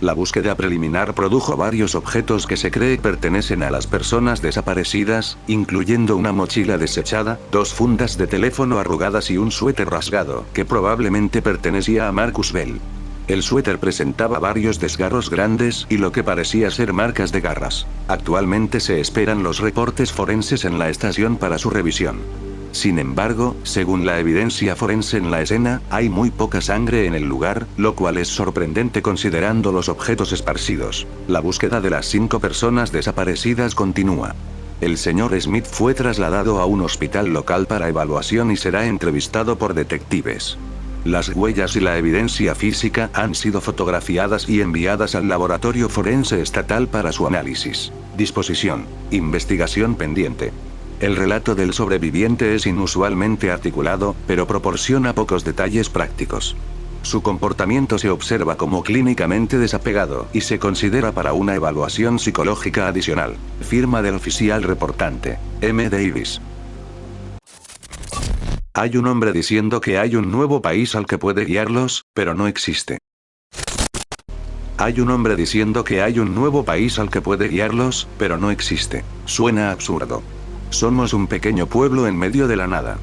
La búsqueda preliminar produjo varios objetos que se cree pertenecen a las personas desaparecidas, incluyendo una mochila desechada, 2 fundas de teléfono arrugadas y un suéter rasgado, que probablemente pertenecía a Marcus Bell. El suéter presentaba varios desgarros grandes y lo que parecía ser marcas de garras. Actualmente se esperan los reportes forenses en la estación para su revisión. Sin embargo, según la evidencia forense en la escena, hay muy poca sangre en el lugar, lo cual es sorprendente considerando los objetos esparcidos. La búsqueda de las 5 personas desaparecidas continúa. El señor Smith fue trasladado a un hospital local para evaluación y será entrevistado por detectives. Las huellas y la evidencia física han sido fotografiadas y enviadas al Laboratorio Forense Estatal para su análisis. Disposición. Investigación pendiente. El relato del sobreviviente es inusualmente articulado, pero proporciona pocos detalles prácticos. Su comportamiento se observa como clínicamente desapegado y se considera para una evaluación psicológica adicional. Firma del oficial reportante, M. Davis. Hay un hombre diciendo que hay un nuevo país al que puede guiarlos, pero no existe. Hay un hombre diciendo que hay un nuevo país al que puede guiarlos, pero no existe. Suena absurdo. Somos un pequeño pueblo en medio de la nada.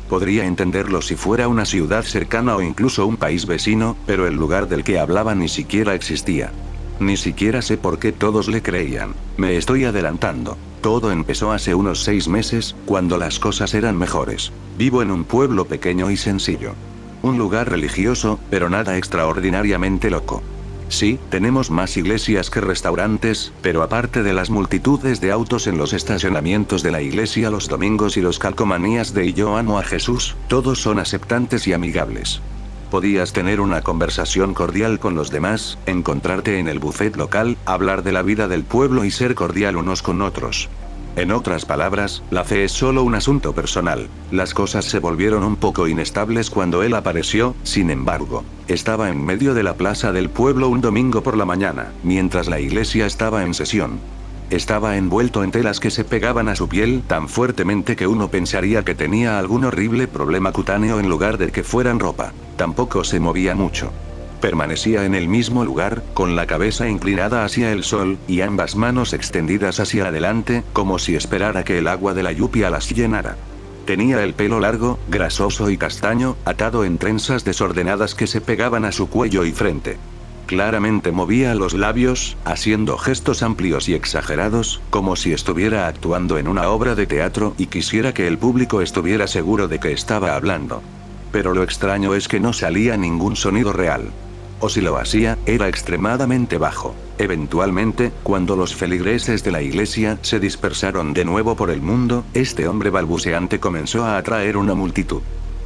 Podría entenderlo si fuera una ciudad cercana o incluso un país vecino, pero el lugar del que hablaba ni siquiera existía. Ni siquiera sé por qué todos le creían. Me estoy adelantando. Todo empezó hace unos 6 meses, cuando las cosas eran mejores. Vivo en un pueblo pequeño y sencillo. Un lugar religioso, pero nada extraordinariamente loco. Sí, tenemos más iglesias que restaurantes, pero aparte de las multitudes de autos en los estacionamientos de la iglesia los domingos y los calcomanías de "y yo amo a Jesús", todos son aceptantes y amigables. Podías tener una conversación cordial con los demás, encontrarte en el buffet local, hablar de la vida del pueblo y ser cordial unos con otros. En otras palabras, la fe es solo un asunto personal. Las cosas se volvieron un poco inestables cuando él apareció, sin embargo. Estaba en medio de la plaza del pueblo un domingo por la mañana, mientras la iglesia estaba en sesión. Estaba envuelto en telas que se pegaban a su piel tan fuertemente que uno pensaría que tenía algún horrible problema cutáneo en lugar de que fueran ropa. Tampoco se movía mucho. Permanecía en el mismo lugar, con la cabeza inclinada hacia el sol, y ambas manos extendidas hacia adelante, como si esperara que el agua de la lluvia las llenara. Tenía el pelo largo, grasoso y castaño, atado en trenzas desordenadas que se pegaban a su cuello y frente. Claramente movía los labios, haciendo gestos amplios y exagerados, como si estuviera actuando en una obra de teatro y quisiera que el público estuviera seguro de que estaba hablando. Pero lo extraño es que no salía ningún sonido real. O si lo hacía, era extremadamente bajo. Eventualmente, cuando los feligreses de la iglesia se dispersaron de nuevo por el mundo, este hombre balbuceante comenzó a atraer una multitud.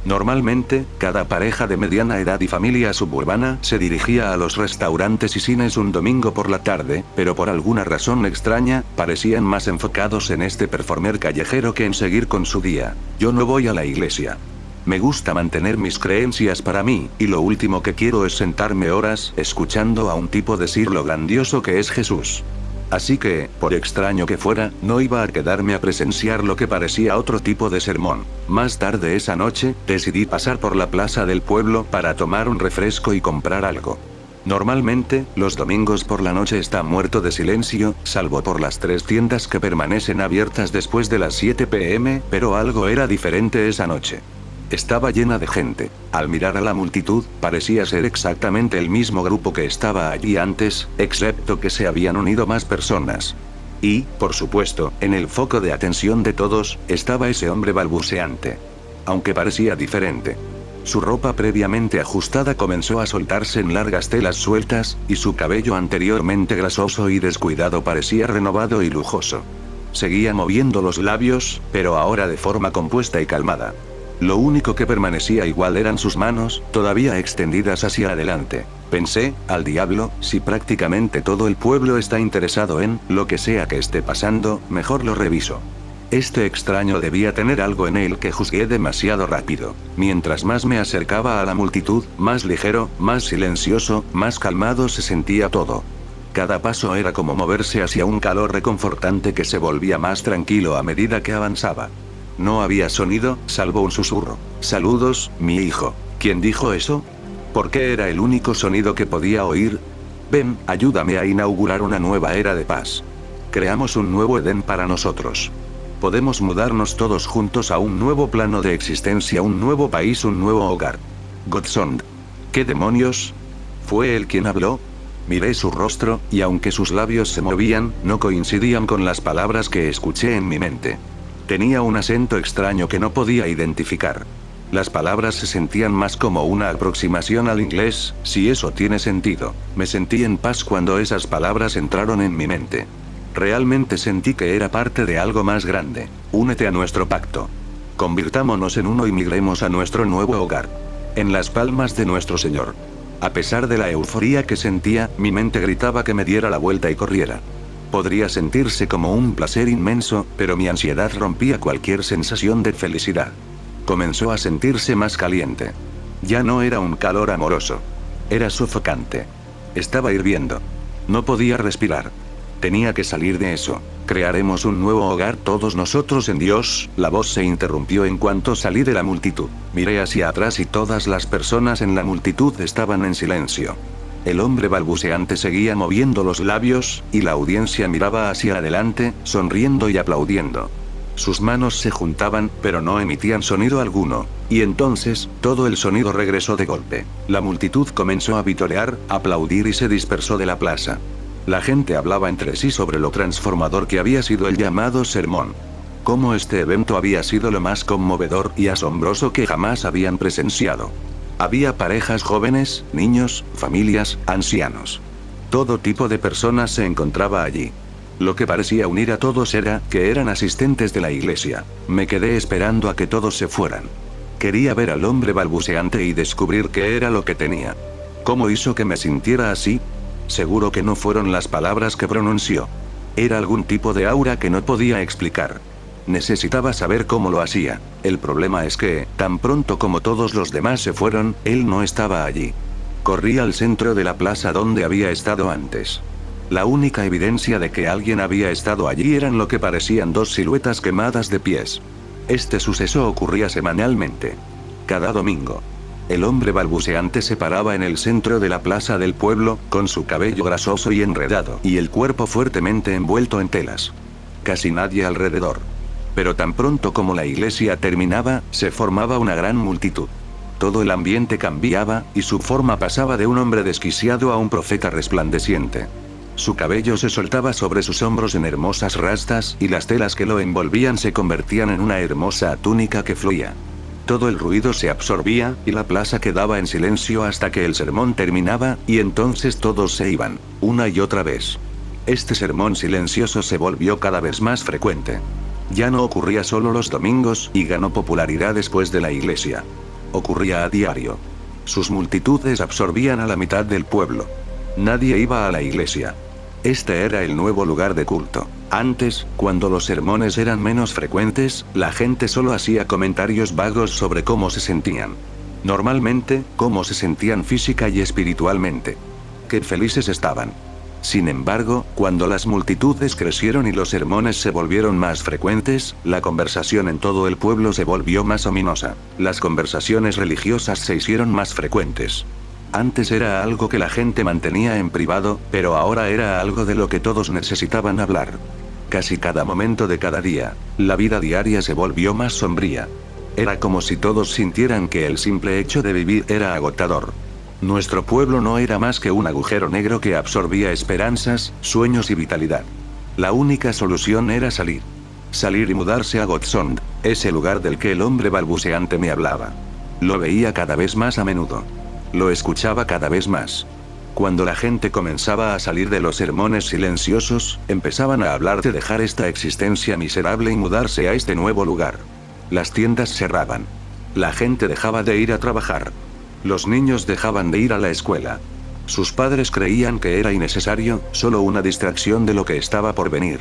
Normalmente, cada pareja de mediana edad y familia suburbana se dirigía a los restaurantes y cines un domingo por la tarde, pero por alguna razón extraña, parecían más enfocados en este performer callejero que en seguir con su día. Yo no voy a la iglesia. Me gusta mantener mis creencias para mí, y lo último que quiero es sentarme horas escuchando a un tipo decir lo grandioso que es Jesús. Así que, por extraño que fuera, no iba a quedarme a presenciar lo que parecía otro tipo de sermón. Más tarde esa noche, decidí pasar por la plaza del pueblo para tomar un refresco y comprar algo. Normalmente, los domingos por la noche está muerto de silencio, salvo por las 3 tiendas que permanecen abiertas después de las 7 p.m., pero algo era diferente esa noche. Estaba llena de gente. Al mirar a la multitud, parecía ser exactamente el mismo grupo que estaba allí antes, excepto que se habían unido más personas. Y, por supuesto, en el foco de atención de todos, estaba ese hombre balbuceante. Aunque parecía diferente. Su ropa previamente ajustada comenzó a soltarse en largas telas sueltas, y su cabello anteriormente grasoso y descuidado parecía renovado y lujoso. Seguía moviendo los labios, pero ahora de forma compuesta y calmada. Lo único que permanecía igual eran sus manos, todavía extendidas hacia adelante. Pensé, al diablo, si prácticamente todo el pueblo está interesado en lo que sea que esté pasando, mejor lo reviso. Este extraño debía tener algo en él que juzgué demasiado rápido. Mientras más me acercaba a la multitud, más ligero, más silencioso, más calmado se sentía todo. Cada paso era como moverse hacia un calor reconfortante que se volvía más tranquilo a medida que avanzaba. No había sonido, salvo un susurro. «Saludos, mi hijo». ¿Quién dijo eso? ¿Por qué era el único sonido que podía oír? Ven, ayúdame a inaugurar una nueva era de paz. Creamos un nuevo Edén para nosotros. Podemos mudarnos todos juntos a un nuevo plano de existencia, un nuevo país, un nuevo hogar. Godsond. ¿Qué demonios? ¿Fue él quien habló? Miré su rostro, y aunque sus labios se movían, no coincidían con las palabras que escuché en mi mente. Tenía un acento extraño que no podía identificar. Las palabras se sentían más como una aproximación al inglés, si eso tiene sentido. Me sentí en paz cuando esas palabras entraron en mi mente. Realmente sentí que era parte de algo más grande. Únete a nuestro pacto. Convirtámonos en uno y migremos a nuestro nuevo hogar. En las palmas de nuestro Señor. A pesar de la euforía que sentía, mi mente gritaba que me diera la vuelta y corriera. Podría sentirse como un placer inmenso, pero mi ansiedad rompía cualquier sensación de felicidad. Comenzó a sentirse más caliente. Ya no era un calor amoroso. Era sofocante. Estaba hirviendo. No podía respirar. Tenía que salir de eso. Crearemos un nuevo hogar todos nosotros en Dios. La voz se interrumpió en cuanto salí de la multitud. Miré hacia atrás y todas las personas en la multitud estaban en silencio. El hombre balbuceante seguía moviendo los labios, y la audiencia miraba hacia adelante, sonriendo y aplaudiendo. Sus manos se juntaban, pero no emitían sonido alguno. Y entonces, todo el sonido regresó de golpe. La multitud comenzó a vitorear, aplaudir y se dispersó de la plaza. La gente hablaba entre sí sobre lo transformador que había sido el llamado sermón. Cómo este evento había sido lo más conmovedor y asombroso que jamás habían presenciado. Había parejas jóvenes, niños, familias, ancianos. Todo tipo de personas se encontraba allí. Lo que parecía unir a todos era que eran asistentes de la iglesia. Me quedé esperando a que todos se fueran. Quería ver al hombre balbuceante y descubrir qué era lo que tenía. ¿Cómo hizo que me sintiera así? Seguro que no fueron las palabras que pronunció. Era algún tipo de aura que no podía explicar. Necesitaba saber cómo lo hacía. El problema es que, tan pronto como todos los demás se fueron, él no estaba allí. Corrí al centro de la plaza donde había estado antes. La única evidencia de que alguien había estado allí eran lo que parecían 2 siluetas quemadas de pies. Este suceso ocurría semanalmente. Cada domingo. El hombre balbuceante se paraba en el centro de la plaza del pueblo, con su cabello grasoso y enredado, y el cuerpo fuertemente envuelto en telas. Casi nadie alrededor. Pero tan pronto como la iglesia terminaba, se formaba una gran multitud. Todo el ambiente cambiaba, y su forma pasaba de un hombre desquiciado a un profeta resplandeciente. Su cabello se soltaba sobre sus hombros en hermosas rastas, y las telas que lo envolvían se convertían en una hermosa túnica que fluía. Todo el ruido se absorbía, y la plaza quedaba en silencio hasta que el sermón terminaba, y entonces todos se iban, una y otra vez. Este sermón silencioso se volvió cada vez más frecuente. Ya no ocurría solo los domingos, y ganó popularidad después de la iglesia. Ocurría a diario. Sus multitudes absorbían a la mitad del pueblo. Nadie iba a la iglesia. Este era el nuevo lugar de culto. Antes, cuando los sermones eran menos frecuentes, la gente solo hacía comentarios vagos sobre cómo se sentían. Normalmente, cómo se sentían física y espiritualmente. Qué felices estaban. Sin embargo, cuando las multitudes crecieron y los sermones se volvieron más frecuentes, la conversación en todo el pueblo se volvió más ominosa. Las conversaciones religiosas se hicieron más frecuentes. Antes era algo que la gente mantenía en privado, pero ahora era algo de lo que todos necesitaban hablar. Casi cada momento de cada día, la vida diaria se volvió más sombría. Era como si todos sintieran que el simple hecho de vivir era agotador. Nuestro pueblo no era más que un agujero negro que absorbía esperanzas, sueños y vitalidad. La única solución era salir. Salir y mudarse a Godsond, ese lugar del que el hombre balbuceante me hablaba. Lo veía cada vez más a menudo. Lo escuchaba cada vez más. Cuando la gente comenzaba a salir de los sermones silenciosos, empezaban a hablar de dejar esta existencia miserable y mudarse a este nuevo lugar. Las tiendas cerraban. La gente dejaba de ir a trabajar. Los niños dejaban de ir a la escuela. Sus padres creían que era innecesario, solo una distracción de lo que estaba por venir.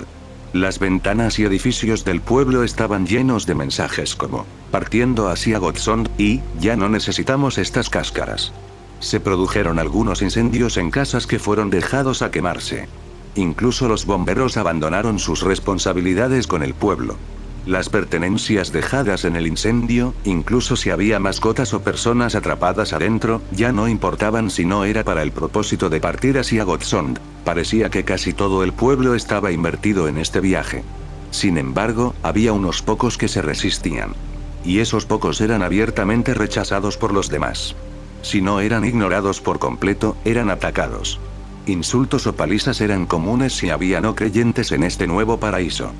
Las ventanas y edificios del pueblo estaban llenos de mensajes como, partiendo hacia Godsond, y, ya no necesitamos estas cáscaras. Se produjeron algunos incendios en casas que fueron dejados a quemarse. Incluso los bomberos abandonaron sus responsabilidades con el pueblo. Las pertenencias dejadas en el incendio, incluso si había mascotas o personas atrapadas adentro, ya no importaban si no era para el propósito de partir hacia Godsond. Parecía que casi todo el pueblo estaba invertido en este viaje. Sin embargo, había unos pocos que se resistían. Y esos pocos eran abiertamente rechazados por los demás. Si no eran ignorados por completo, eran atacados. Insultos o palizas eran comunes si había no creyentes en este nuevo paraíso.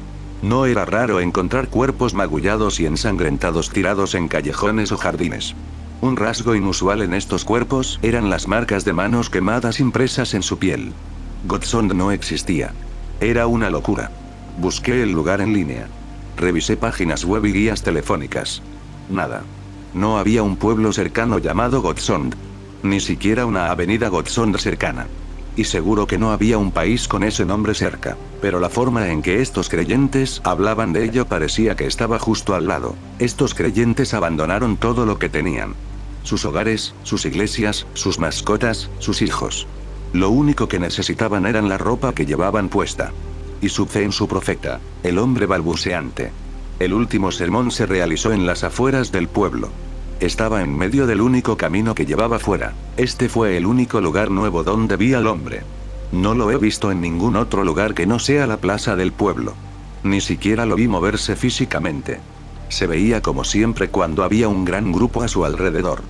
No era raro encontrar cuerpos magullados y ensangrentados tirados en callejones o jardines. Un rasgo inusual en estos cuerpos eran las marcas de manos quemadas impresas en su piel. Godsond no existía. Era una locura. Busqué el lugar en línea. Revisé páginas web y guías telefónicas. Nada. No había un pueblo cercano llamado Godsond. Ni siquiera una avenida Godsond cercana. Y seguro que no había un país con ese nombre cerca, pero la forma en que estos creyentes hablaban de ello parecía que estaba justo al lado. Estos creyentes abandonaron todo lo que tenían. Sus hogares, sus iglesias, sus mascotas, sus hijos. Lo único que necesitaban eran la ropa que llevaban puesta. Y su fe en su profeta, el hombre balbuceante. El último sermón se realizó en las afueras del pueblo. Estaba en medio del único camino que llevaba fuera. Este fue el único lugar nuevo donde vi al hombre. No lo he visto en ningún otro lugar que no sea la plaza del pueblo. Ni siquiera lo vi moverse físicamente. Se veía como siempre cuando había un gran grupo a su alrededor.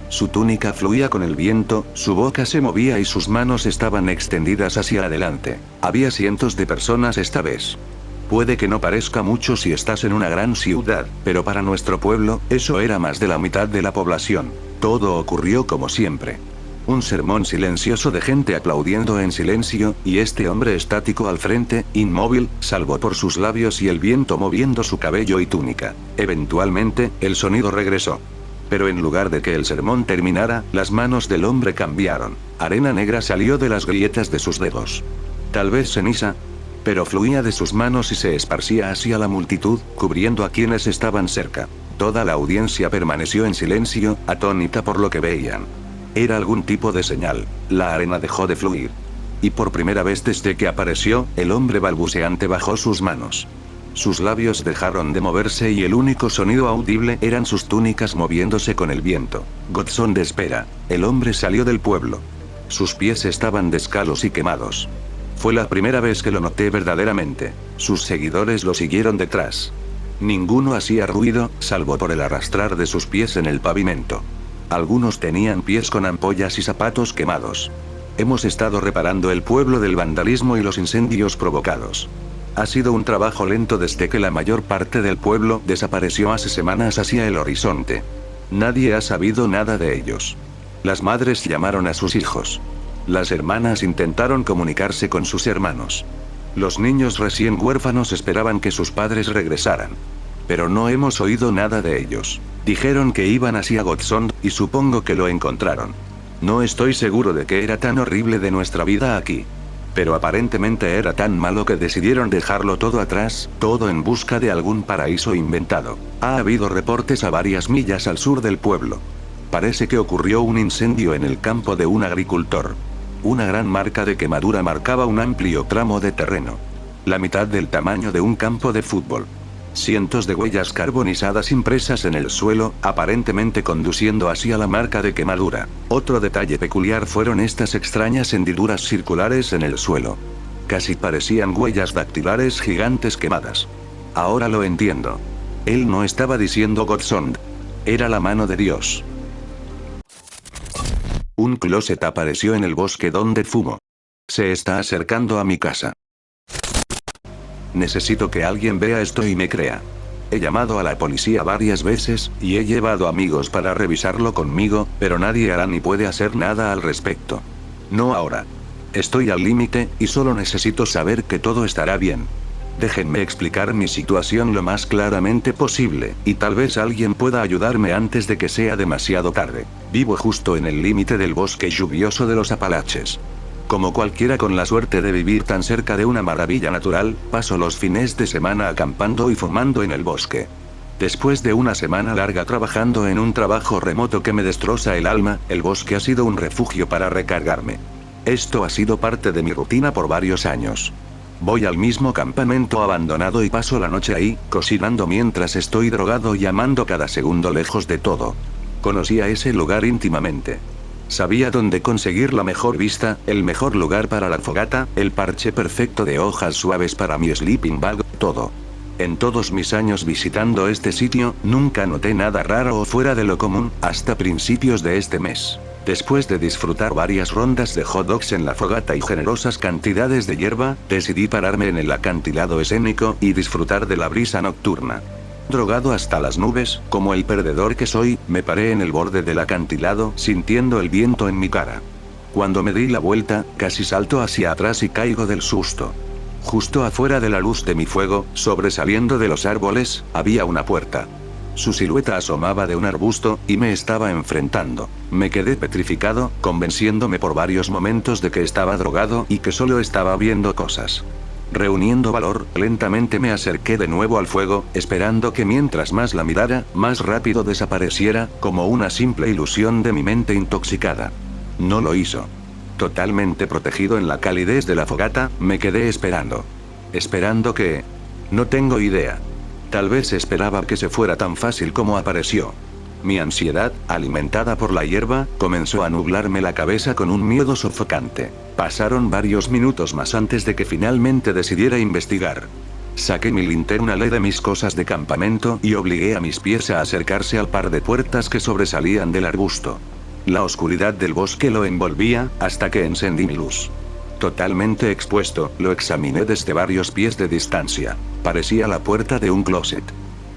Su túnica fluía con el viento, su boca se movía y sus manos estaban extendidas hacia adelante. Había cientos de personas esta vez. Puede que no parezca mucho si estás en una gran ciudad, pero para nuestro pueblo, eso era más de la mitad de la población. Todo ocurrió como siempre. Un sermón silencioso de gente aplaudiendo en silencio, y este hombre estático al frente, inmóvil, salvo por sus labios y el viento moviendo su cabello y túnica. Eventualmente, el sonido regresó. Pero en lugar de que el sermón terminara, las manos del hombre cambiaron. Arena negra salió de las grietas de sus dedos. Tal vez ceniza, pero fluía de sus manos y se esparcía hacia la multitud, cubriendo a quienes estaban cerca. Toda la audiencia permaneció en silencio, atónita por lo que veían. Era algún tipo de señal. La arena dejó de fluir. Y por primera vez desde que apareció, el hombre balbuceante bajó sus manos. Sus labios dejaron de moverse y el único sonido audible eran sus túnicas moviéndose con el viento. Godsond espera. El hombre salió del pueblo. Sus pies estaban descalzos y quemados. Fue la primera vez que lo noté verdaderamente. Sus seguidores lo siguieron detrás. Ninguno hacía ruido, salvo por el arrastrar de sus pies en el pavimento. Algunos tenían pies con ampollas y zapatos quemados. Hemos estado reparando el pueblo del vandalismo y los incendios provocados. Ha sido un trabajo lento desde que la mayor parte del pueblo desapareció hace semanas hacia el horizonte. Nadie ha sabido nada de ellos. Las madres llamaron a sus hijos. Las hermanas intentaron comunicarse con sus hermanos. Los niños recién huérfanos esperaban que sus padres regresaran. Pero no hemos oído nada de ellos. Dijeron que iban hacia Godsond, y supongo que lo encontraron. No estoy seguro de que era tan horrible de nuestra vida aquí. Pero aparentemente era tan malo que decidieron dejarlo todo atrás, todo en busca de algún paraíso inventado. Ha habido reportes a varias millas al sur del pueblo. Parece que ocurrió un incendio en el campo de un agricultor. Una gran marca de quemadura marcaba un amplio tramo de terreno. La mitad del tamaño de un campo de fútbol. Cientos de huellas carbonizadas impresas en el suelo, aparentemente conduciendo hacia la marca de quemadura. Otro detalle peculiar fueron estas extrañas hendiduras circulares en el suelo. Casi parecían huellas dactilares gigantes quemadas. Ahora lo entiendo. Él no estaba diciendo Godsond. Era la mano de Dios. Un closet apareció en el bosque donde fumo. Se está acercando a mi casa. Necesito que alguien vea esto y me crea. He llamado a la policía varias veces, y he llevado amigos para revisarlo conmigo, pero nadie hará ni puede hacer nada al respecto. No ahora. Estoy al límite, y solo necesito saber que todo estará bien. Déjenme explicar mi situación lo más claramente posible, y tal vez alguien pueda ayudarme antes de que sea demasiado tarde. Vivo justo en el límite del bosque lluvioso de los Apalaches. Como cualquiera con la suerte de vivir tan cerca de una maravilla natural, paso los fines de semana acampando y fumando en el bosque. Después de una semana larga trabajando en un trabajo remoto que me destroza el alma, el bosque ha sido un refugio para recargarme. Esto ha sido parte de mi rutina por varios años. Voy al mismo campamento abandonado y paso la noche ahí, cocinando mientras estoy drogado y amando cada segundo lejos de todo. Conocí a ese lugar íntimamente. Sabía dónde conseguir la mejor vista, el mejor lugar para la fogata, el parche perfecto de hojas suaves para mi sleeping bag, todo. En todos mis años visitando este sitio, nunca noté nada raro o fuera de lo común, hasta principios de este mes. Después de disfrutar varias rondas de hot dogs en la fogata y generosas cantidades de hierba, decidí pararme en el acantilado escénico y disfrutar de la brisa nocturna. Drogado hasta las nubes, como el perdedor que soy, me paré en el borde del acantilado, sintiendo el viento en mi cara. Cuando me di la vuelta, casi salto hacia atrás y caigo del susto. Justo afuera de la luz de mi fuego, sobresaliendo de los árboles, había una puerta. Su silueta asomaba de un arbusto, y me estaba enfrentando. Me quedé petrificado, convenciéndome por varios momentos de que estaba drogado y que solo estaba viendo cosas. Reuniendo valor, lentamente me acerqué de nuevo al fuego, esperando que mientras más la mirara, más rápido desapareciera, como una simple ilusión de mi mente intoxicada. No lo hizo. Totalmente protegido en la calidez de la fogata, me quedé esperando. Esperando que... no tengo idea. Tal vez esperaba que se fuera tan fácil como apareció. Mi ansiedad, alimentada por la hierba, comenzó a nublarme la cabeza con un miedo sofocante. Pasaron varios minutos más antes de que finalmente decidiera investigar. Saqué mi linterna LED de mis cosas de campamento y obligué a mis pies a acercarse al par de puertas que sobresalían del arbusto. La oscuridad del bosque lo envolvía, hasta que encendí mi luz. Totalmente expuesto, lo examiné desde varios pies de distancia. Parecía la puerta de un closet.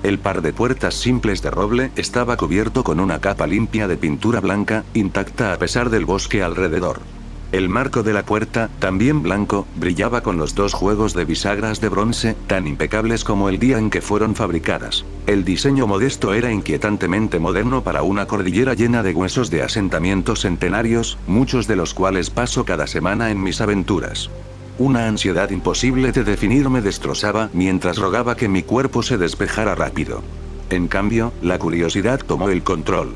El par de puertas simples de roble estaba cubierto con una capa limpia de pintura blanca, intacta a pesar del bosque alrededor. El marco de la puerta, también blanco, brillaba con los dos juegos de bisagras de bronce, tan impecables como el día en que fueron fabricadas. El diseño modesto era inquietantemente moderno para una cordillera llena de huesos de asentamientos centenarios, muchos de los cuales paso cada semana en mis aventuras. Una ansiedad imposible de definir me destrozaba mientras rogaba que mi cuerpo se despejara rápido. En cambio, la curiosidad tomó el control.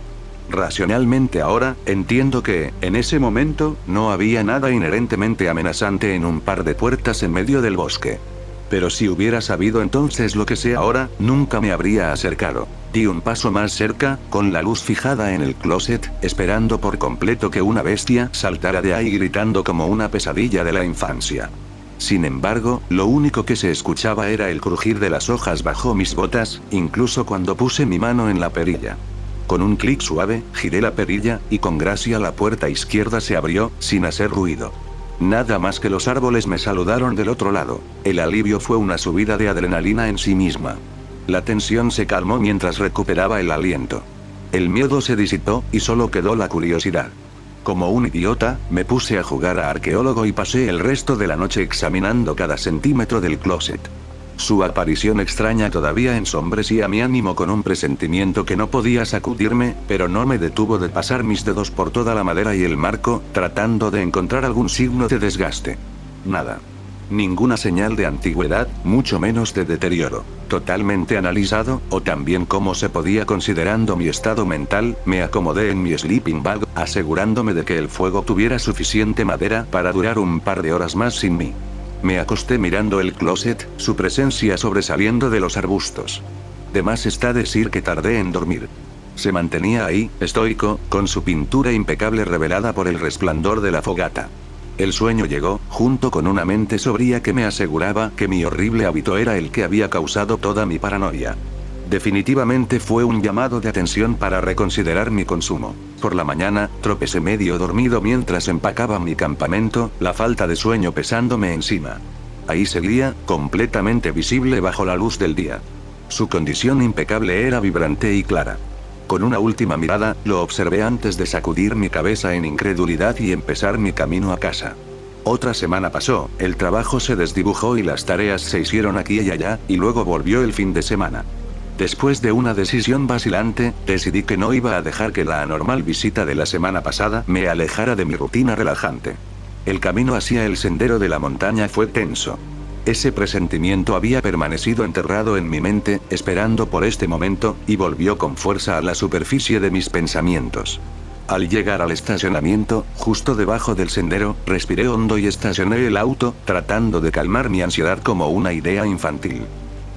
Racionalmente ahora, entiendo que, en ese momento, no había nada inherentemente amenazante en un par de puertas en medio del bosque. Pero si hubiera sabido entonces lo que sé ahora, nunca me habría acercado. Di un paso más cerca, con la luz fijada en el closet, esperando por completo que una bestia saltara de ahí gritando como una pesadilla de la infancia. Sin embargo, lo único que se escuchaba era el crujir de las hojas bajo mis botas, incluso cuando puse mi mano en la perilla. Con un clic suave, giré la perilla, y con gracia la puerta izquierda se abrió, sin hacer ruido. Nada más que los árboles me saludaron del otro lado. El alivio fue una subida de adrenalina en sí misma. La tensión se calmó mientras recuperaba el aliento. El miedo se disipó, y solo quedó la curiosidad. Como un idiota, me puse a jugar a arqueólogo y pasé el resto de la noche examinando cada centímetro del closet. Su aparición extraña todavía ensombrecía mi ánimo con un presentimiento que no podía sacudirme, pero no me detuvo de pasar mis dedos por toda la madera y el marco, tratando de encontrar algún signo de desgaste. Nada. Ninguna señal de antigüedad, mucho menos de deterioro. Totalmente analizado, o también como se podía considerando mi estado mental, me acomodé en mi sleeping bag, asegurándome de que el fuego tuviera suficiente madera para durar un par de horas más sin mí. Me acosté mirando el closet, su presencia sobresaliendo de los arbustos. De más está decir que tardé en dormir. Se mantenía ahí, estoico, con su pintura impecable revelada por el resplandor de la fogata. El sueño llegó, junto con una mente sobria que me aseguraba que mi horrible hábito era el que había causado toda mi paranoia. Definitivamente fue un llamado de atención para reconsiderar mi consumo. Por la mañana, tropecé medio dormido mientras empacaba mi campamento, la falta de sueño pesándome encima. Ahí seguía, completamente visible bajo la luz del día. Su condición impecable era vibrante y clara. Con una última mirada, lo observé antes de sacudir mi cabeza en incredulidad y empezar mi camino a casa. Otra semana pasó, el trabajo se desdibujó y las tareas se hicieron aquí y allá, y luego volvió el fin de semana. Después de una decisión vacilante, decidí que no iba a dejar que la anormal visita de la semana pasada me alejara de mi rutina relajante. El camino hacia el sendero de la montaña fue tenso. Ese presentimiento había permanecido enterrado en mi mente, esperando por este momento, y volvió con fuerza a la superficie de mis pensamientos. Al llegar al estacionamiento, justo debajo del sendero, respiré hondo y estacioné el auto, tratando de calmar mi ansiedad como una idea infantil.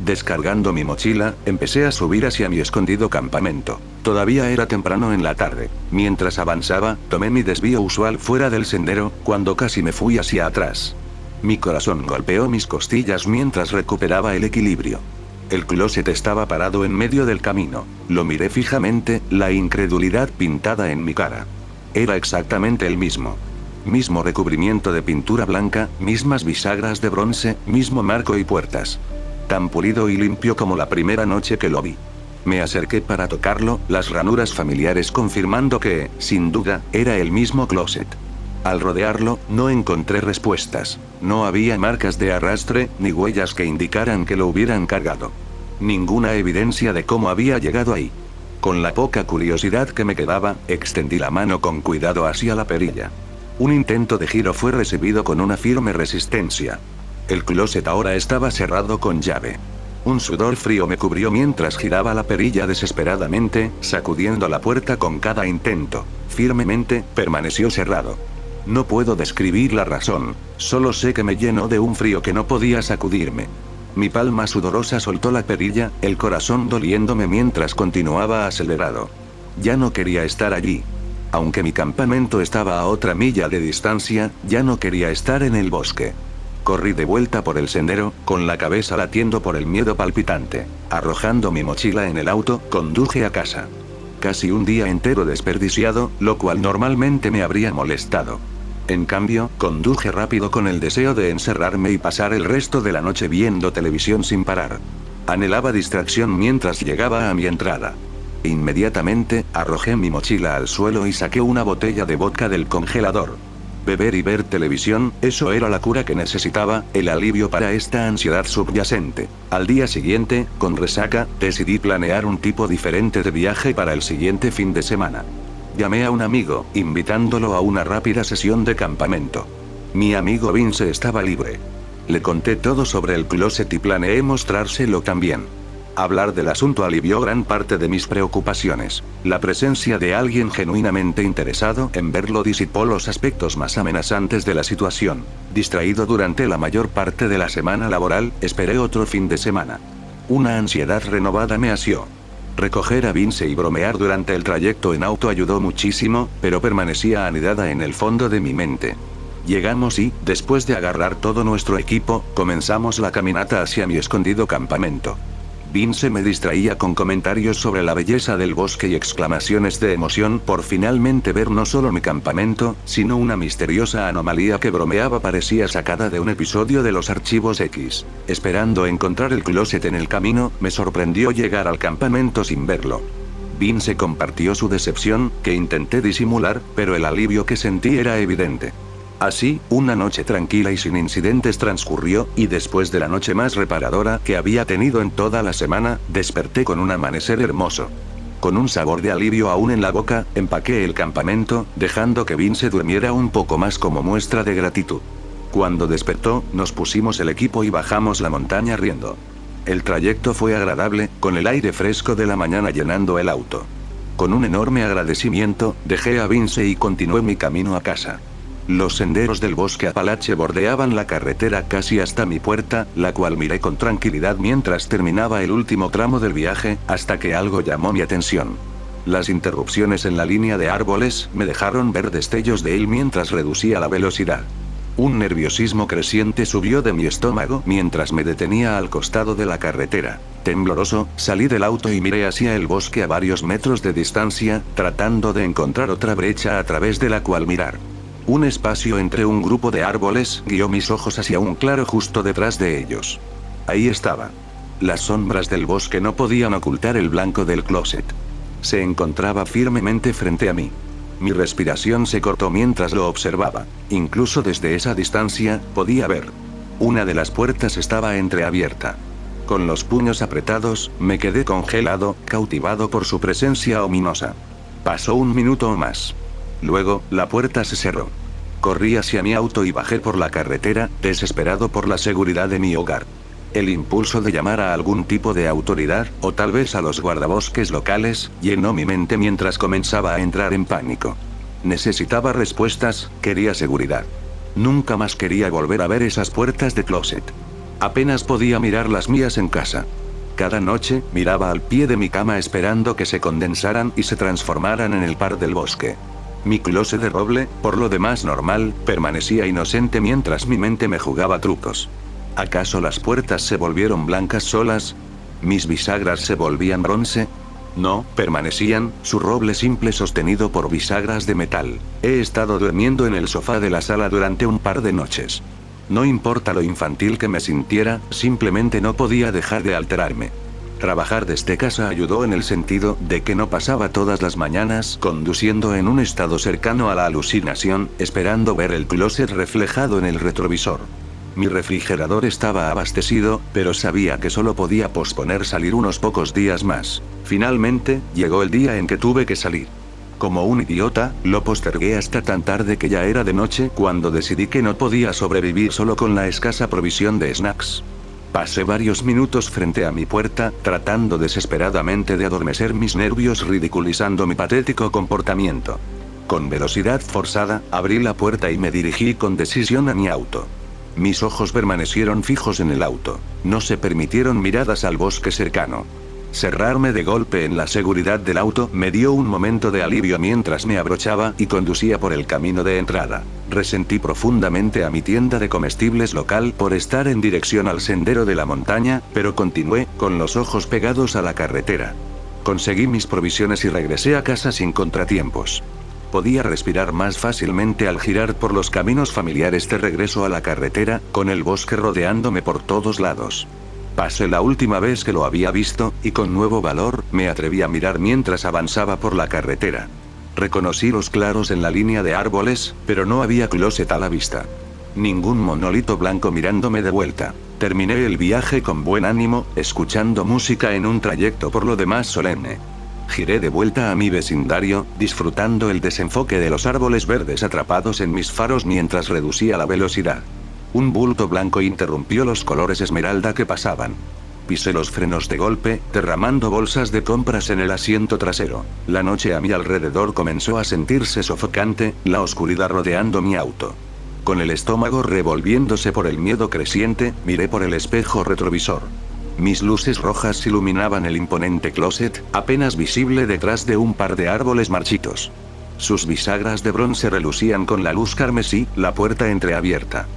Descargando mi mochila, empecé a subir hacia mi escondido campamento. Todavía era temprano en la tarde. Mientras avanzaba, tomé mi desvío usual fuera del sendero, cuando casi me fui hacia atrás. Mi corazón golpeó mis costillas mientras recuperaba el equilibrio. El closet estaba parado en medio del camino. Lo miré fijamente, la incredulidad pintada en mi cara. Era exactamente el mismo. Mismo recubrimiento de pintura blanca, mismas bisagras de bronce, mismo marco y puertas. Tan pulido y limpio como la primera noche que lo vi. Me acerqué para tocarlo, las ranuras familiares confirmando que, sin duda, era el mismo closet. Al rodearlo, no encontré respuestas. No había marcas de arrastre, ni huellas que indicaran que lo hubieran cargado. Ninguna evidencia de cómo había llegado ahí. Con la poca curiosidad que me quedaba, extendí la mano con cuidado hacia la perilla. Un intento de giro fue recibido con una firme resistencia. El closet ahora estaba cerrado con llave. Un sudor frío me cubrió mientras giraba la perilla desesperadamente, sacudiendo la puerta con cada intento. Firmemente, permaneció cerrado. No puedo describir la razón, solo sé que me llenó de un frío que no podía sacudirme. Mi palma sudorosa soltó la perilla, el corazón doliéndome mientras continuaba acelerado. Ya no quería estar allí. Aunque mi campamento estaba a otra milla de distancia, ya no quería estar en el bosque. Corrí de vuelta por el sendero, con la cabeza latiendo por el miedo palpitante. Arrojando mi mochila en el auto, conduje a casa. Casi un día entero desperdiciado, lo cual normalmente me habría molestado. En cambio, conduje rápido con el deseo de encerrarme y pasar el resto de la noche viendo televisión sin parar. Anhelaba distracción mientras llegaba a mi entrada. Inmediatamente, arrojé mi mochila al suelo y saqué una botella de vodka del congelador. Beber y ver televisión, eso era la cura que necesitaba, el alivio para esta ansiedad subyacente. Al día siguiente, con resaca, decidí planear un tipo diferente de viaje para el siguiente fin de semana. Llamé a un amigo, invitándolo a una rápida sesión de campamento. Mi amigo Vince estaba libre. Le conté todo sobre el closet y planeé mostrárselo también. Hablar del asunto alivió gran parte de mis preocupaciones. La presencia de alguien genuinamente interesado en verlo disipó los aspectos más amenazantes de la situación. Distraído durante la mayor parte de la semana laboral, esperé otro fin de semana. Una ansiedad renovada me asió. Recoger a Vince y bromear durante el trayecto en auto ayudó muchísimo, pero permanecía anidada en el fondo de mi mente. Llegamos y, después de agarrar todo nuestro equipo, comenzamos la caminata hacia mi escondido campamento. Vince me distraía con comentarios sobre la belleza del bosque y exclamaciones de emoción por finalmente ver no solo mi campamento, sino una misteriosa anomalía que bromeaba parecía sacada de un episodio de los Archivos X. Esperando encontrar el closet en el camino, me sorprendió llegar al campamento sin verlo. Vince compartió su decepción, que intenté disimular, pero el alivio que sentí era evidente. Así, una noche tranquila y sin incidentes transcurrió, y después de la noche más reparadora que había tenido en toda la semana, desperté con un amanecer hermoso. Con un sabor de alivio aún en la boca, empaqué el campamento, dejando que Vince durmiera un poco más como muestra de gratitud. Cuando despertó, nos pusimos el equipo y bajamos la montaña riendo. El trayecto fue agradable, con el aire fresco de la mañana llenando el auto. Con un enorme agradecimiento, dejé a Vince y continué mi camino a casa. Los senderos del bosque Apalache bordeaban la carretera casi hasta mi puerta, la cual miré con tranquilidad mientras terminaba el último tramo del viaje, hasta que algo llamó mi atención. Las interrupciones en la línea de árboles me dejaron ver destellos de él mientras reducía la velocidad. Un nerviosismo creciente subió de mi estómago mientras me detenía al costado de la carretera. Tembloroso, salí del auto y miré hacia el bosque a varios metros de distancia, tratando de encontrar otra brecha a través de la cual mirar. Un espacio entre un grupo de árboles guió mis ojos hacia un claro justo detrás de ellos. Ahí estaba. Las sombras del bosque no podían ocultar el blanco del closet. Se encontraba firmemente frente a mí. Mi respiración se cortó mientras lo observaba. Incluso desde esa distancia, podía ver. Una de las puertas estaba entreabierta. Con los puños apretados, me quedé congelado, cautivado por su presencia ominosa. Pasó un minuto o más. Luego, la puerta se cerró. Corrí hacia mi auto y bajé por la carretera, desesperado por la seguridad de mi hogar. El impulso de llamar a algún tipo de autoridad, o tal vez a los guardabosques locales, llenó mi mente mientras comenzaba a entrar en pánico. Necesitaba respuestas, quería seguridad. Nunca más quería volver a ver esas puertas de closet. Apenas podía mirar las mías en casa. Cada noche, miraba al pie de mi cama esperando que se condensaran y se transformaran en el par del bosque. Mi closet de roble, por lo demás normal, permanecía inocente mientras mi mente me jugaba trucos. ¿Acaso las puertas se volvieron blancas solas? ¿Mis bisagras se volvían bronce? No, permanecían, su roble simple sostenido por bisagras de metal. He estado durmiendo en el sofá de la sala durante un par de noches. No importa lo infantil que me sintiera, simplemente no podía dejar de alterarme. Trabajar desde casa ayudó en el sentido de que no pasaba todas las mañanas conduciendo en un estado cercano a la alucinación, esperando ver el closet reflejado en el retrovisor. Mi refrigerador estaba abastecido, pero sabía que solo podía posponer salir unos pocos días más. Finalmente, llegó el día en que tuve que salir. Como un idiota, lo postergué hasta tan tarde que ya era de noche cuando decidí que no podía sobrevivir solo con la escasa provisión de snacks. Pasé varios minutos frente a mi puerta, tratando desesperadamente de adormecer mis nervios ridiculizando mi patético comportamiento. Con velocidad forzada, abrí la puerta y me dirigí con decisión a mi auto. Mis ojos permanecieron fijos en el auto. No se permitieron miradas al bosque cercano. Cerrarme de golpe en la seguridad del auto me dio un momento de alivio mientras me abrochaba y conducía por el camino de entrada. Resentí profundamente a mi tienda de comestibles local por estar en dirección al sendero de la montaña, pero continué, con los ojos pegados a la carretera. Conseguí mis provisiones y regresé a casa sin contratiempos. Podía respirar más fácilmente al girar por los caminos familiares de regreso a la carretera, con el bosque rodeándome por todos lados. Pasé la última vez que lo había visto, y con nuevo valor, me atreví a mirar mientras avanzaba por la carretera. Reconocí los claros en la línea de árboles, pero no había closet a la vista. Ningún monolito blanco mirándome de vuelta. Terminé el viaje con buen ánimo, escuchando música en un trayecto por lo demás solemne. Giré de vuelta a mi vecindario, disfrutando el desenfoque de los árboles verdes atrapados en mis faros mientras reducía la velocidad. Un bulto blanco interrumpió los colores esmeralda que pasaban. Pisé los frenos de golpe, derramando bolsas de compras en el asiento trasero. La noche a mi alrededor comenzó a sentirse sofocante, la oscuridad rodeando mi auto. Con el estómago revolviéndose por el miedo creciente, miré por el espejo retrovisor. Mis luces rojas iluminaban el imponente closet, apenas visible detrás de un par de árboles marchitos. Sus bisagras de bronce relucían con la luz carmesí, la puerta entreabierta.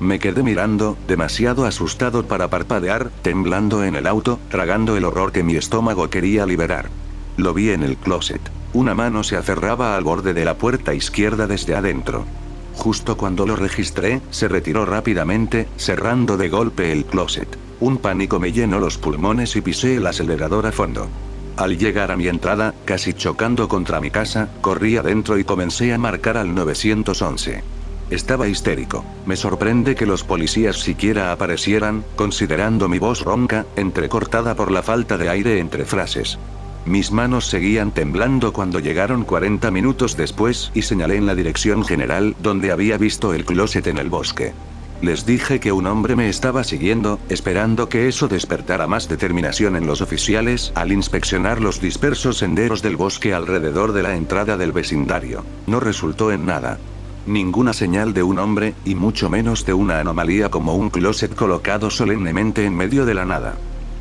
Me quedé mirando, demasiado asustado para parpadear, temblando en el auto, tragando el horror que mi estómago quería liberar. Lo vi en el closet. Una mano se aferraba al borde de la puerta izquierda desde adentro. Justo cuando lo registré, se retiró rápidamente, cerrando de golpe el closet. Un pánico me llenó los pulmones y pisé el acelerador a fondo. Al llegar a mi entrada, casi chocando contra mi casa, corrí adentro y comencé a marcar al 911. Estaba histérico. Me sorprende que los policías siquiera aparecieran, considerando mi voz ronca, entrecortada por la falta de aire entre frases. Mis manos seguían temblando cuando llegaron 40 minutos después y señalé en la dirección general donde había visto el closet en el bosque. Les dije que un hombre me estaba siguiendo, esperando que eso despertara más determinación en los oficiales al inspeccionar los dispersos senderos del bosque alrededor de la entrada del vecindario. No resultó en nada. Ninguna señal de un hombre, y mucho menos de una anomalía como un closet colocado solemnemente en medio de la nada.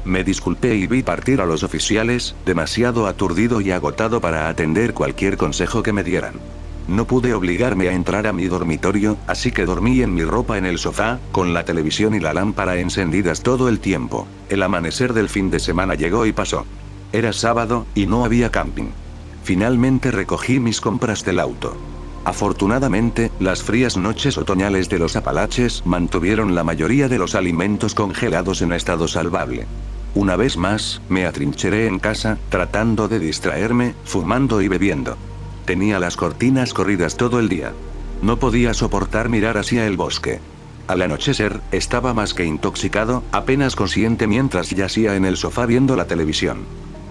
Me disculpé y vi partir a los oficiales, demasiado aturdido y agotado para atender cualquier consejo que me dieran. No pude obligarme a entrar a mi dormitorio, así que dormí en mi ropa en el sofá, con la televisión y la lámpara encendidas todo el tiempo. El amanecer del fin de semana llegó y pasó. Era sábado, y no había camping. Finalmente recogí mis compras del auto. Afortunadamente, las frías noches otoñales de los Apalaches mantuvieron la mayoría de los alimentos congelados en estado salvable. Una vez más, me atrincheré en casa, tratando de distraerme, fumando y bebiendo. Tenía las cortinas corridas todo el día. No podía soportar mirar hacia el bosque. Al anochecer, estaba más que intoxicado, apenas consciente mientras yacía en el sofá viendo la televisión.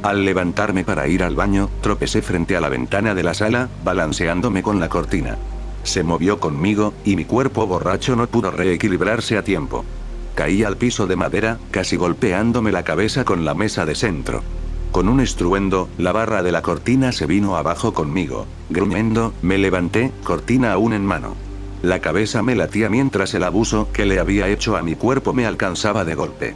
Al levantarme para ir al baño, tropecé frente a la ventana de la sala, balanceándome con la cortina. Se movió conmigo, y mi cuerpo borracho no pudo reequilibrarse a tiempo. Caí al piso de madera, casi golpeándome la cabeza con la mesa de centro. Con un estruendo, la barra de la cortina se vino abajo conmigo. Gruñendo, me levanté, cortina aún en mano. La cabeza me latía mientras el abuso que le había hecho a mi cuerpo me alcanzaba de golpe.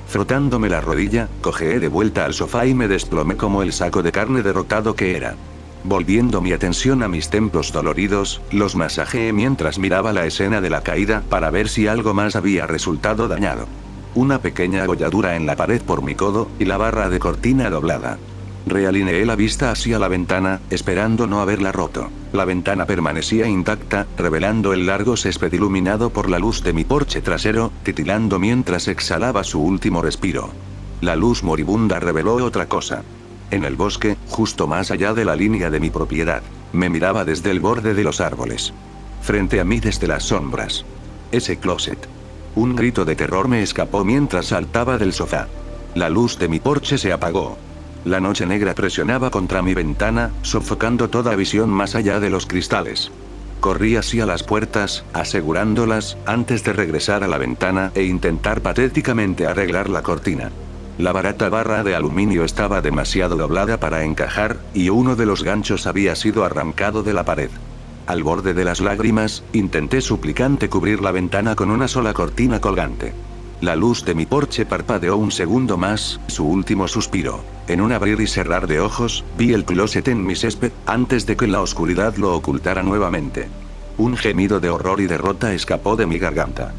Frotándome la rodilla, cojeé de vuelta al sofá y me desplomé como el saco de carne derrotado que era. Volviendo mi atención a mis templos doloridos, los masajeé mientras miraba la escena de la caída para ver si algo más había resultado dañado. Una pequeña agolladura en la pared por mi codo, y la barra de cortina doblada. Realineé la vista hacia la ventana, esperando no haberla roto. La ventana permanecía intacta, revelando el largo césped iluminado por la luz de mi porche trasero, titilando mientras exhalaba su último respiro. La luz moribunda reveló otra cosa. En el bosque, justo más allá de la línea de mi propiedad, me miraba desde el borde de los árboles. Frente a mí desde las sombras. Ese closet. Un grito de terror me escapó mientras saltaba del sofá. La luz de mi porche se apagó. La noche negra presionaba contra mi ventana, sofocando toda visión más allá de los cristales. Corrí hacia las puertas, asegurándolas, antes de regresar a la ventana e intentar patéticamente arreglar la cortina. La barata barra de aluminio estaba demasiado doblada para encajar, y uno de los ganchos había sido arrancado de la pared. Al borde de las lágrimas, intenté suplicante cubrir la ventana con una sola cortina colgante. La luz de mi porche parpadeó un segundo más, su último suspiro. En un abrir y cerrar de ojos, vi el closet en mi césped, antes de que la oscuridad lo ocultara nuevamente. Un gemido de horror y derrota escapó de mi garganta.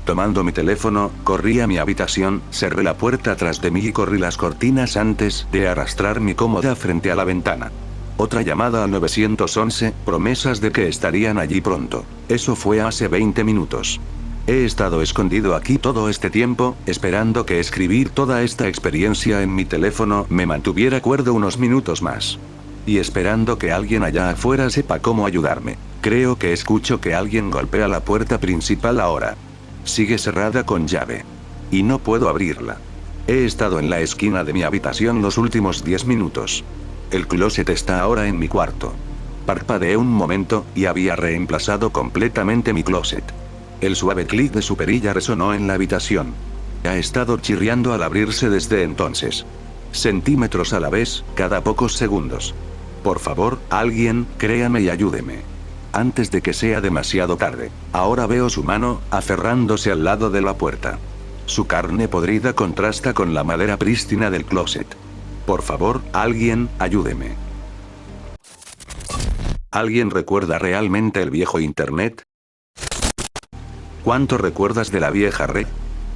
Tomando mi teléfono, corrí a mi habitación, cerré la puerta tras de mí y corrí las cortinas antes de arrastrar mi cómoda frente a la ventana. Otra llamada al 911, promesas de que estarían allí pronto. Eso fue hace 20 minutos. He estado escondido aquí todo este tiempo, esperando que escribir toda esta experiencia en mi teléfono me mantuviera cuerdo unos minutos más. Y esperando que alguien allá afuera sepa cómo ayudarme. Creo que escucho que alguien golpea la puerta principal ahora. Sigue cerrada con llave. Y no puedo abrirla. He estado en la esquina de mi habitación los últimos 10 minutos. El closet está ahora en mi cuarto. Parpadeé un momento, y había reemplazado completamente mi closet. El suave clic de su perilla resonó en la habitación. Ha estado chirriando al abrirse desde entonces. Centímetros a la vez, cada pocos segundos. Por favor, alguien, créame y ayúdeme. Antes de que sea demasiado tarde. Ahora veo su mano, aferrándose al lado de la puerta. Su carne podrida contrasta con la madera prístina del closet. Por favor, alguien, ayúdeme. ¿Alguien recuerda realmente el viejo internet? ¿Cuánto recuerdas de la vieja red?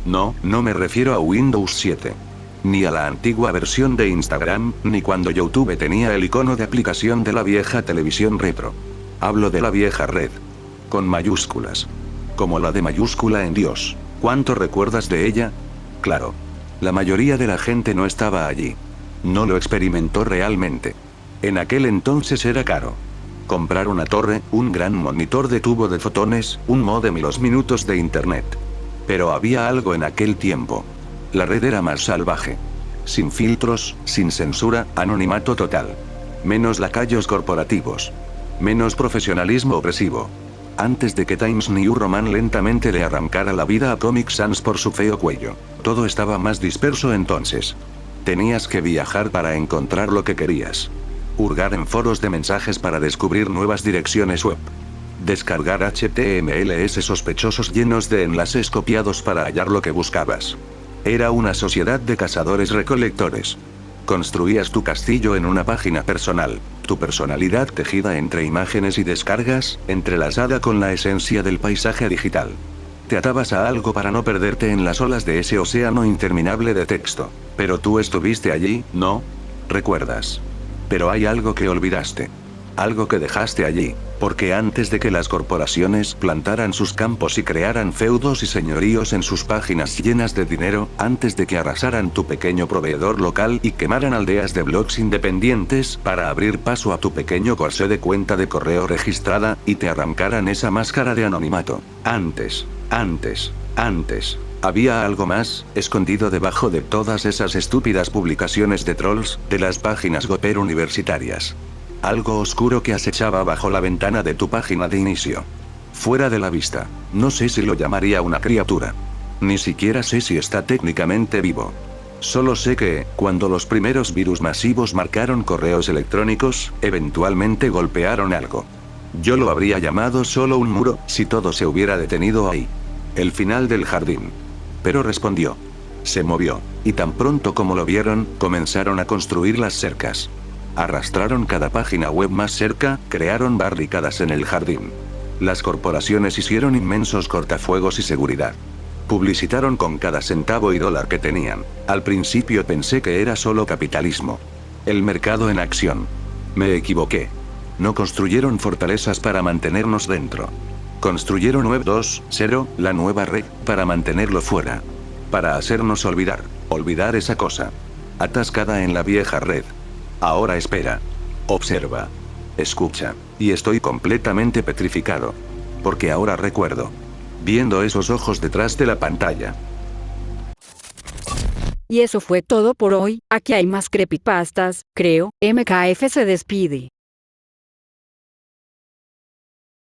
No, no me refiero a Windows 7. Ni a la antigua versión de Instagram, ni cuando YouTube tenía el icono de aplicación de la vieja televisión retro. Hablo de la vieja red. Con mayúsculas. Como la de mayúscula en Dios. ¿Cuánto recuerdas de ella? Claro. La mayoría de la gente no estaba allí. No lo experimentó realmente. En aquel entonces era caro. Comprar una torre, un gran monitor de tubo de fotones, un módem y los minutos de internet. Pero había algo en aquel tiempo. La red era más salvaje. Sin filtros, sin censura, anonimato total. Menos lacayos corporativos. Menos profesionalismo opresivo. Antes de que Times New Roman lentamente le arrancara la vida a Comic Sans por su feo cuello. Todo estaba más disperso entonces. Tenías que viajar para encontrar lo que querías. Hurgar en foros de mensajes para descubrir nuevas direcciones web. Descargar HTMLs sospechosos llenos de enlaces copiados para hallar lo que buscabas. Era una sociedad de cazadores-recolectores. Construías tu castillo en una página personal, tu personalidad tejida entre imágenes y descargas, entrelazada con la esencia del paisaje digital. Te atabas a algo para no perderte en las olas de ese océano interminable de texto. Pero tú estuviste allí, ¿no? ¿Recuerdas? Pero hay algo que olvidaste. Algo que dejaste allí, porque antes de que las corporaciones plantaran sus campos y crearan feudos y señoríos en sus páginas llenas de dinero, antes de que arrasaran tu pequeño proveedor local y quemaran aldeas de blogs independientes para abrir paso a tu pequeño corsé de cuenta de correo registrada, y te arrancaran esa máscara de anonimato. Antes, había algo más, escondido debajo de todas esas estúpidas publicaciones de trolls, de las páginas Gopher universitarias. Algo oscuro que acechaba bajo la ventana de tu página de inicio. Fuera de la vista. No sé si lo llamaría una criatura. Ni siquiera sé si está técnicamente vivo. Solo sé que, cuando los primeros virus masivos marcaron correos electrónicos, eventualmente golpearon algo. Yo lo habría llamado solo un muro, si todo se hubiera detenido ahí. El final del jardín. Pero respondió. Se movió, y tan pronto como lo vieron, comenzaron a construir las cercas. Arrastraron cada página web más cerca, crearon barricadas en el jardín. Las corporaciones hicieron inmensos cortafuegos y seguridad. Publicitaron con cada centavo y dólar que tenían. Al principio pensé que era solo capitalismo. El mercado en acción. Me equivoqué. No construyeron fortalezas para mantenernos dentro. Construyeron Web 2.0, la nueva red, para mantenerlo fuera. Para hacernos olvidar esa cosa. Atascada en la vieja red. Ahora espera. Observa. Escucha. Y estoy completamente petrificado. Porque ahora recuerdo. Viendo esos ojos detrás de la pantalla. Y eso fue todo por hoy. Aquí hay más creepypastas, creo. MKF se despide.